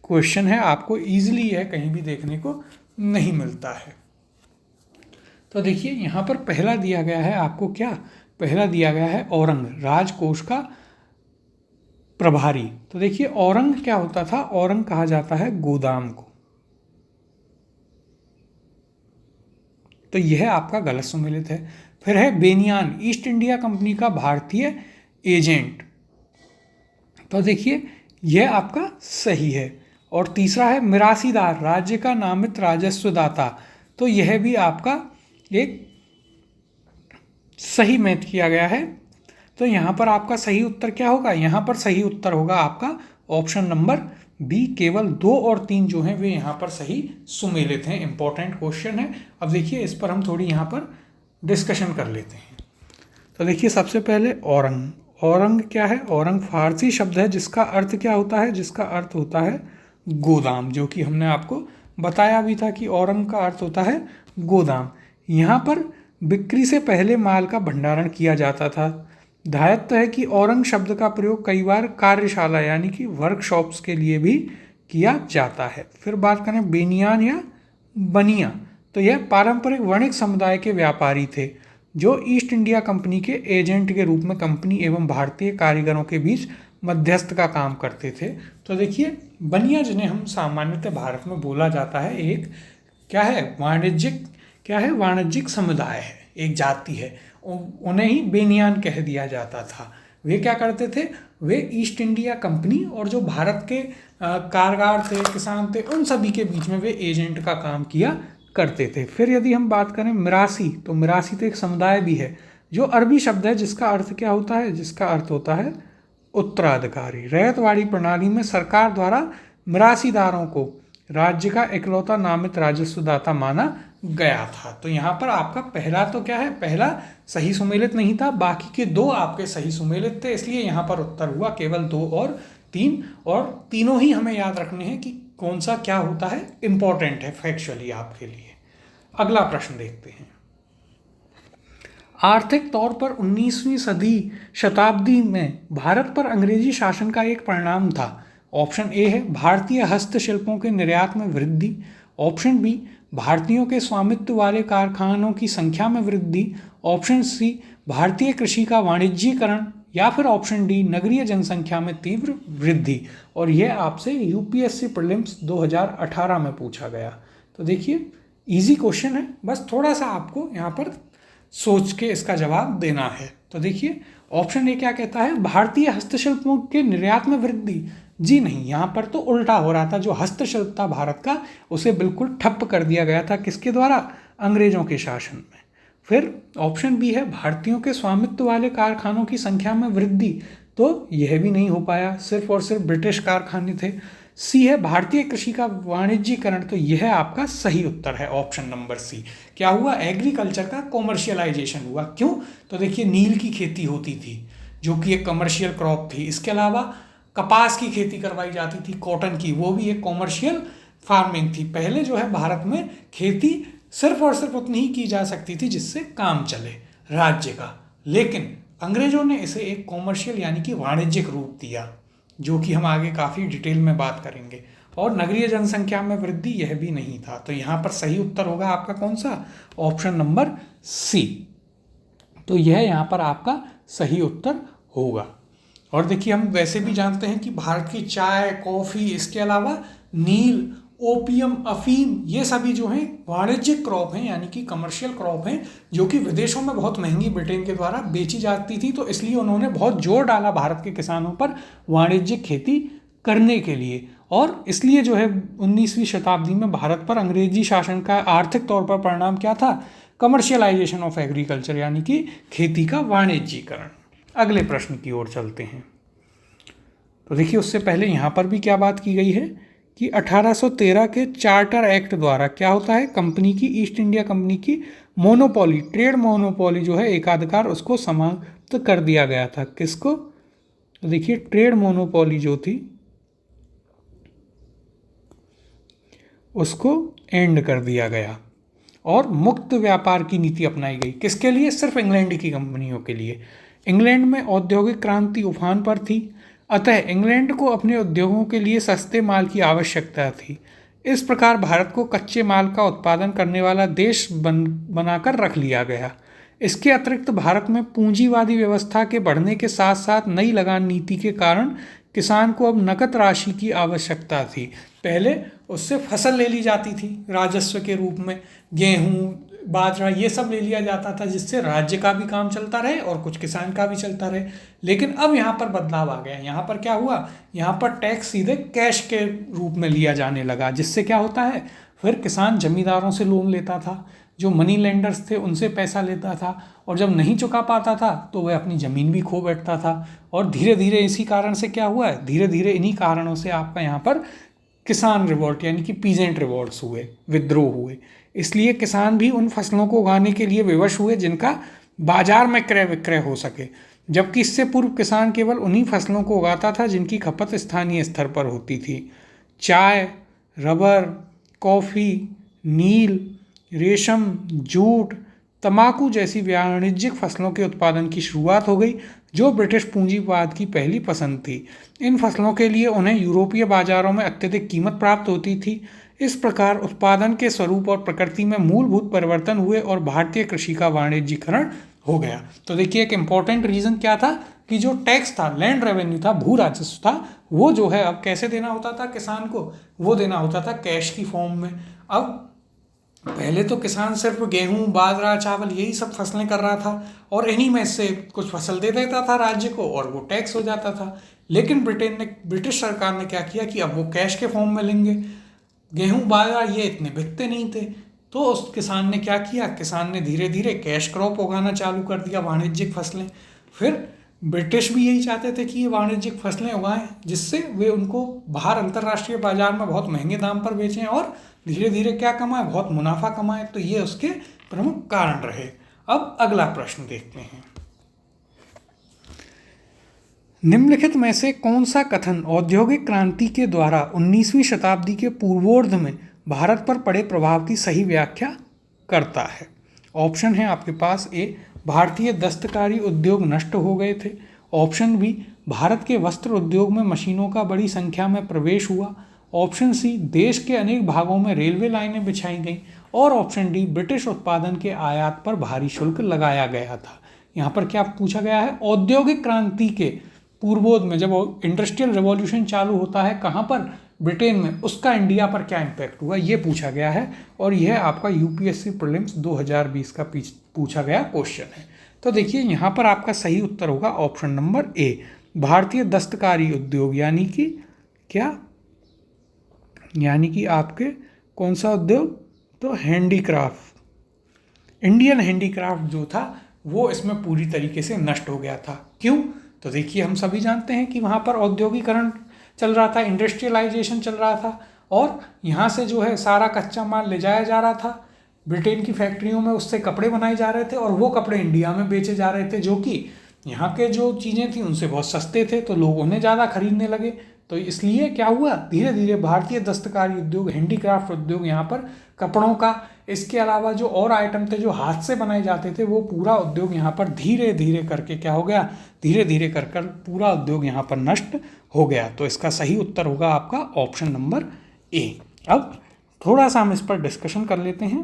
क्वेश्चन है। आपको ईजिली यह कहीं भी देखने को नहीं मिलता है। तो देखिए यहाँ पर पहला दिया गया है आपको क्या, पहला दिया गया है औरंग राजकोष का प्रभारी। तो देखिए औरंग क्या होता था, औरंग कहा जाता है गोदाम को। तो यह आपका गलत सुमेलित है। फिर है बेनियान ईस्ट इंडिया कंपनी का भारतीय एजेंट। तो देखिए यह आपका सही है। और तीसरा है मिरासीदार राज्य का नामित राजस्वदाता। तो यह भी आपका एक सही मैच किया गया है। तो यहाँ पर आपका सही उत्तर क्या होगा, यहाँ पर सही उत्तर होगा आपका ऑप्शन नंबर बी, केवल 2 और 3 जो हैं वे यहाँ पर सही सुमेलित हैं। इंपॉर्टेंट क्वेश्चन है। अब देखिए इस पर हम थोड़ी यहाँ पर डिस्कशन कर लेते हैं। तो देखिए सबसे पहले औरंग, औरंग क्या है, औरंग फारसी शब्द है जिसका अर्थ क्या होता है, जिसका अर्थ होता है गोदाम, जो कि हमने आपको बताया भी था कि औरंग का अर्थ होता है गोदाम। यहाँ पर बिक्री से पहले माल का भंडारण किया जाता था। ध्यात है कि औरंग शब्द का प्रयोग कई बार कार्यशाला यानी कि वर्कशॉप्स के लिए भी किया जाता है। फिर बात करें बेनियान या बनिया, तो यह पारंपरिक वणिक समुदाय के व्यापारी थे जो ईस्ट इंडिया कंपनी के एजेंट के रूप में कंपनी एवं भारतीय कारीगरों के बीच मध्यस्थ का काम करते थे। तो देखिए बनिया जिन्हें हम सामान्यतः भारत में बोला जाता है, एक वाणिज्यिक समुदाय है, एक जाति है, उन्हें ही बेनियान कह दिया जाता था। वे क्या करते थे, वे ईस्ट इंडिया कंपनी और जो भारत के कारीगर थे, किसान थे, उन सभी के बीच में वे एजेंट का काम किया करते थे। फिर यदि हम बात करें मिरासी, तो मिरासी तो एक समुदाय भी है जो अरबी शब्द है जिसका अर्थ क्या होता है, जिसका अर्थ होता है उत्तराधिकारी। रैयतवाड़ी प्रणाली में सरकार द्वारा मिरासीदारों को राज्य का इकलौता नामित राजस्वदाता माना गया था। तो यहाँ पर आपका पहला तो क्या है, पहला सही सुमेलित नहीं था, बाकी के दो आपके सही सुमेलित थे, इसलिए यहाँ पर उत्तर हुआ केवल 2 और 3, और तीनों ही हमें याद रखने हैं कि कौन सा क्या होता है, इंपॉर्टेंट है फैक्चुअली आपके लिए। अगला प्रश्न देखते हैं। आर्थिक तौर पर 19वीं शताब्दी में भारत पर अंग्रेजी शासन का एक परिणाम था। ऑप्शन ए है भारतीय हस्तशिल्पों के निर्यात में वृद्धि, ऑप्शन बी भारतीयों के स्वामित्व वाले कारखानों की संख्या में वृद्धि, ऑप्शन सी भारतीय कृषि का वाणिज्यीकरण, या फिर ऑप्शन डी नगरीय जनसंख्या में तीव्र वृद्धि। और यह आपसे यूपीएससी प्रीलिम्स 2018 में पूछा गया। तो देखिए इजी क्वेश्चन है, बस थोड़ा सा आपको यहाँ पर सोच के इसका जवाब देना है। तो देखिए ऑप्शन ए क्या कहता है, भारतीय हस्तशिल्पों के निर्यात में वृद्धि। जी नहीं, यहाँ पर तो उल्टा हो रहा था। जो हस्तशिल्प था भारत का, उसे बिल्कुल ठप्प कर दिया गया था, किसके द्वारा, अंग्रेजों के शासन में। फिर ऑप्शन बी है भारतीयों के स्वामित्व वाले कारखानों की संख्या में वृद्धि, तो यह भी नहीं हो पाया, सिर्फ और सिर्फ ब्रिटिश कारखाने थे। सी है भारतीय कृषि का वाणिज्यीकरण, तो यह आपका सही उत्तर है, ऑप्शन नंबर सी। क्या हुआ, एग्रीकल्चर का कॉमर्शियलाइजेशन हुआ। क्यों, तो देखिए नील की खेती होती थी जो कि एक कमर्शियल क्रॉप थी, इसके अलावा कपास की खेती करवाई जाती थी, कॉटन की, वो भी एक कॉमर्शियल फार्मिंग थी। पहले जो है भारत में खेती सिर्फ और सिर्फ उतनी ही की जा सकती थी जिससे काम चले राज्य का, लेकिन अंग्रेजों ने इसे एक कॉमर्शियल यानी कि वाणिज्यिक रूप दिया, जो कि हम आगे काफ़ी डिटेल में बात करेंगे। और नगरीय जनसंख्या में वृद्धि यह भी नहीं था। तो यहाँ पर सही उत्तर होगा आपका कौन सा, ऑप्शन नंबर सी। तो यह यहाँ पर आपका सही उत्तर होगा। और देखिए हम वैसे भी जानते हैं कि भारत की चाय, कॉफ़ी, इसके अलावा नील, ओपियम, अफीम, ये सभी जो हैं वाणिज्यिक क्रॉप हैं, यानी कि कमर्शियल क्रॉप हैं, जो कि विदेशों में बहुत महंगी ब्रिटेन के द्वारा बेची जाती थी। तो इसलिए उन्होंने बहुत जोर डाला भारत के किसानों पर वाणिज्यिक खेती करने के लिए। और इसलिए जो है 19वीं शताब्दी में भारत पर अंग्रेजी शासन का आर्थिक तौर पर परिणाम क्या था, कमर्शियलाइजेशन ऑफ एग्रीकल्चर, यानी कि खेती का वाणिज्यीकरण। अगले प्रश्न की ओर चलते हैं। तो देखिए उससे पहले यहाँ पर भी क्या बात की गई है कि 1813 के चार्टर एक्ट द्वारा क्या होता है, कंपनी की, ईस्ट इंडिया कंपनी की मोनोपोली, ट्रेड मोनोपोली जो है, एकाधिकार, उसको समाप्त कर दिया गया था। किसको, तो देखिए ट्रेड मोनोपोली जो थी उसको एंड कर दिया गया और मुक्त व्यापार की नीति अपनाई गई। किसके लिए, सिर्फ इंग्लैंड की कंपनियों के लिए। इंग्लैंड में औद्योगिक क्रांति उफान पर थी, अतः इंग्लैंड को अपने उद्योगों के लिए सस्ते माल की आवश्यकता थी। इस प्रकार भारत को कच्चे माल का उत्पादन करने वाला देश बनाकर रख लिया गया। इसके अतिरिक्त भारत में पूंजीवादी व्यवस्था के बढ़ने के साथ साथ नई लगान नीति के कारण किसान को अब नकद राशि की आवश्यकता थी। पहले उससे फसल ले ली जाती थी राजस्व के रूप में, गेहूँ, बाजरा, ये सब ले लिया जाता था, जिससे राज्य का भी काम चलता रहे और कुछ किसान का भी चलता रहे। लेकिन अब यहाँ पर बदलाव आ गया। यहाँ पर क्या हुआ, यहाँ पर टैक्स सीधे कैश के रूप में लिया जाने लगा, जिससे क्या होता है, फिर किसान जमींदारों से लोन लेता था, जो मनी लेंडर्स थे उनसे पैसा लेता था, और जब नहीं चुका पाता था तो वह अपनी ज़मीन भी खो बैठता था। और धीरे धीरे इसी कारण से क्या हुआ है, धीरे धीरे इन्हीं कारणों से आपका यहाँ पर किसान रिवोल्ट यानी कि पीजेंट रिवोल्ट्स हुए, विद्रोह हुए। इसलिए किसान भी उन फसलों को उगाने के लिए विवश हुए जिनका बाजार में क्रय विक्रय हो सके, जबकि इससे पूर्व किसान केवल उन्हीं फसलों को उगाता था जिनकी खपत स्थानीय स्तर पर होती थी। चाय, रबर, कॉफ़ी, नील, रेशम, जूट, तंबाकू जैसी वाणिज्यिक फसलों के उत्पादन की शुरुआत हो गई, जो ब्रिटिश पूंजीवाद की पहली पसंद थी। इन फसलों के लिए उन्हें यूरोपीय बाजारों में अत्यधिक कीमत प्राप्त होती थी। इस प्रकार उत्पादन के स्वरूप और प्रकृति में मूलभूत परिवर्तन हुए और भारतीय कृषि का वाणिज्यीकरण हो गया। तो देखिए, एक इंपॉर्टेंट रीजन क्या था कि जो टैक्स था, लैंड रेवेन्यू था, भू राजस्व था, वो जो है अब कैसे देना होता था किसान को, वो देना होता था कैश की फॉर्म में। अब पहले तो किसान सिर्फ गेहूं, बाजरा, चावल यही सब फसलें कर रहा था और इन्हीं में से कुछ फसल दे देता था राज्य को और वो टैक्स हो जाता था। लेकिन ब्रिटिश सरकार ने क्या किया कि अब वो कैश के फॉर्म में लेंगे। गेहूं, बाजरा ये इतने बिकते नहीं थे, तो उस किसान ने क्या किया, किसान ने धीरे धीरे कैश क्रॉप उगाना चालू कर दिया, वाणिज्यिक फसलें। फिर ब्रिटिश भी यही चाहते थे कि ये वाणिज्यिक फसलें उगाएं, जिससे वे उनको बाहर अंतर्राष्ट्रीय बाजार में बहुत महंगे दाम पर बेचें और धीरे धीरे क्या कमाए, बहुत मुनाफा कमाए। तो ये उसके प्रमुख कारण रहे। अब अगला प्रश्न देखते हैं। निम्नलिखित में से कौन सा कथन औद्योगिक क्रांति के द्वारा 19वीं शताब्दी के पूर्वोर्ध में भारत पर पड़े प्रभाव की सही व्याख्या करता है? ऑप्शन है आपके पास: ए, भारतीय दस्तकारी उद्योग नष्ट हो गए थे। ऑप्शन बी, भारत के वस्त्र उद्योग में मशीनों का बड़ी संख्या में प्रवेश हुआ। ऑप्शन सी, देश के अनेक भागों में रेलवे लाइनें बिछाई गईं। और ऑप्शन डी, ब्रिटिश उत्पादन के आयात पर भारी शुल्क लगाया गया था। यहाँ पर क्या पूछा गया है? औद्योगिक क्रांति के पूर्वोद में जब इंडस्ट्रियल रेवोल्यूशन चालू होता है, कहाँ पर? ब्रिटेन में, उसका इंडिया पर क्या इम्पैक्ट हुआ, ये पूछा गया है। और यह आपका यूपीएससी प्रीलिम्स 2020 का पूछा गया क्वेश्चन है। तो देखिए, यहाँ पर आपका सही उत्तर होगा ऑप्शन नंबर ए, भारतीय दस्तकारी उद्योग, यानी कि क्या, यानी कि आपके कौन सा उद्योग? तो हैंडीक्राफ्ट, इंडियन हैंडीक्राफ्ट जो था वो इसमें पूरी तरीके से नष्ट हो गया था। क्यों? तो देखिए, हम सभी जानते हैं कि वहाँ पर औद्योगिकरण चल रहा था, इंडस्ट्रियलाइजेशन चल रहा था और यहाँ से जो है सारा कच्चा माल ले जाया जा रहा था ब्रिटेन की फैक्ट्रियों में, उससे कपड़े बनाए जा रहे थे और वो कपड़े इंडिया में बेचे जा रहे थे, जो कि यहाँ के जो चीज़ें थी उनसे बहुत सस्ते थे, तो लोग उन्हें ज़्यादा खरीदने लगे। तो इसलिए क्या हुआ, धीरे धीरे भारतीय दस्तकारी उद्योग, हैंडीक्राफ्ट उद्योग, यहाँ पर कपड़ों का, इसके अलावा जो और आइटम थे जो हाथ से बनाए जाते थे, वो पूरा उद्योग यहाँ पर धीरे धीरे करके क्या हो गया, धीरे धीरे कर पूरा उद्योग यहाँ पर नष्ट हो गया। तो इसका सही उत्तर होगा आपका ऑप्शन नंबर ए। अब थोड़ा सा हम इस पर डिस्कशन कर लेते हैं।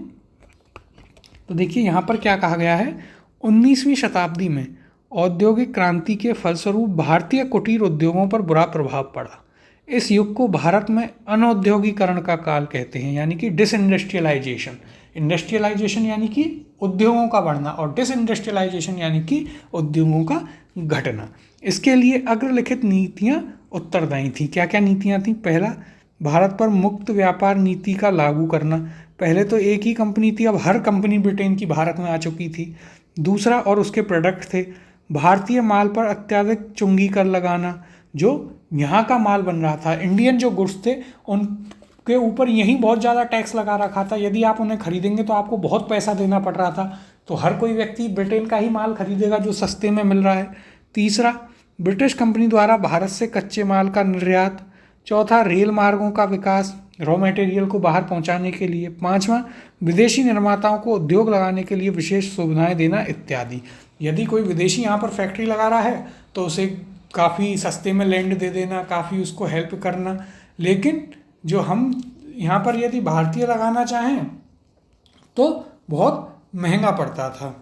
तो देखिए, यहाँ पर क्या कहा गया है, 19वीं शताब्दी में औद्योगिक क्रांति के फलस्वरूप भारतीय कुटीर उद्योगों पर बुरा प्रभाव पड़ा। इस युग को भारत में अनौद्योगिकरण का काल कहते हैं, यानी कि डिसइंडस्ट्रियलाइजेशन। इंडस्ट्रियलाइजेशन यानी कि उद्योगों का बढ़ना और डिसइंडस्ट्रियलाइजेशन यानी कि उद्योगों का घटना। इसके लिए अग्रलिखित नीतियाँ उत्तरदायी थी। क्या क्या नीतियाँ थीं? पहला, भारत पर मुक्त व्यापार नीति का लागू करना। पहले तो एक ही कंपनी थी, अब हर कंपनी ब्रिटेन की भारत में आ चुकी थी। दूसरा, और उसके प्रोडक्ट थे, भारतीय माल पर अत्यधिक चुंगी कर लगाना। जो यहाँ का माल बन रहा था, इंडियन जो गुड्स थे, उनके ऊपर यहीं बहुत ज़्यादा टैक्स लगा रखा था। यदि आप उन्हें खरीदेंगे तो आपको बहुत पैसा देना पड़ रहा था, तो हर कोई व्यक्ति ब्रिटेन का ही माल खरीदेगा जो सस्ते में मिल रहा है। तीसरा, ब्रिटिश कंपनी द्वारा भारत से कच्चे माल का निर्यात। चौथा, रेल मार्गों का विकास, रॉ मटेरियल को बाहर पहुंचाने के लिए। पांचवा, विदेशी निर्माताओं को उद्योग लगाने के लिए विशेष सुविधाएं देना इत्यादि। यदि कोई विदेशी यहाँ पर फैक्ट्री लगा रहा है तो उसे काफ़ी सस्ते में लैंड दे देना, काफ़ी उसको हेल्प करना। लेकिन जो हम यहाँ पर यदि भारतीय लगाना चाहें तो बहुत महंगा पड़ता था।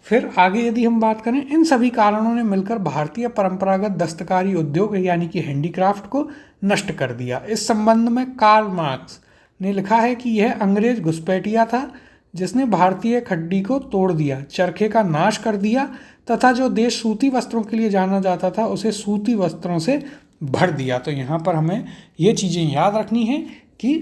फिर आगे यदि हम बात करें, इन सभी कारणों ने मिलकर भारतीय परंपरागत दस्तकारी उद्योग यानी कि हैंडीक्राफ्ट को नष्ट कर दिया। इस संबंध में कार्ल मार्क्स ने लिखा है कि यह अंग्रेज घुसपैठिया था जिसने भारतीय खड्डी को तोड़ दिया, चरखे का नाश कर दिया तथा जो देश सूती वस्त्रों के लिए जाना जाता था उसे सूती वस्त्रों से भर दिया। तो यहाँ पर हमें ये चीज़ें याद रखनी है कि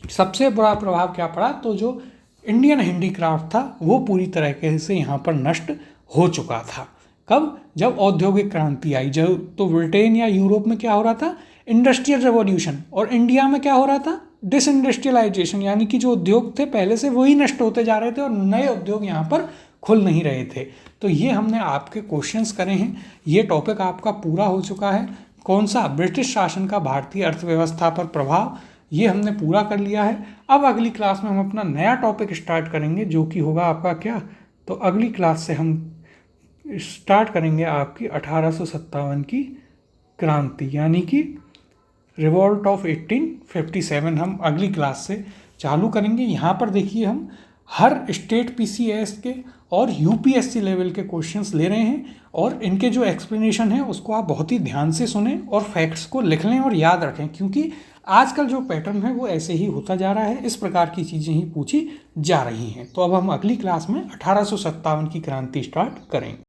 सबसे बड़ा प्रभाव क्या पड़ा, तो जो इंडियन हैंडीक्राफ्ट था वो पूरी तरीके से यहाँ पर नष्ट हो चुका था। कब? जब औद्योगिक क्रांति आई। जब तो ब्रिटेन या यूरोप में क्या हो रहा था, इंडस्ट्रियल रेवोल्यूशन, और इंडिया में क्या हो रहा था, डिसइंडस्ट्रियलाइजेशन, यानी कि जो उद्योग थे पहले से वही नष्ट होते जा रहे थे और नए उद्योग यहाँ पर खुल नहीं रहे थे। तो ये हमने आपके क्वेश्चंस करे हैं। ये टॉपिक आपका पूरा हो चुका है। कौन सा? ब्रिटिश शासन का भारतीय अर्थव्यवस्था पर प्रभाव, ये हमने पूरा कर लिया है। अब अगली क्लास में हम अपना नया टॉपिक स्टार्ट करेंगे, जो कि होगा आपका क्या, तो अगली क्लास से हम स्टार्ट करेंगे आपकी 1857 की क्रांति, यानी कि रिवॉल्ट ऑफ 1857 हम अगली क्लास से चालू करेंगे। यहाँ पर देखिए हम हर स्टेट पीसीएस के और यूपीएससी लेवल के क्वेश्चंस ले रहे हैं, और इनके जो एक्सप्लेनेशन है उसको आप बहुत ही ध्यान से सुने और फैक्ट्स को लिख लें और याद रखें, क्योंकि आजकल जो पैटर्न है वो ऐसे ही होता जा रहा है, इस प्रकार की चीज़ें ही पूछी जा रही हैं। तो अब हम अगली क्लास में 1857 की क्रांति स्टार्ट करेंगे।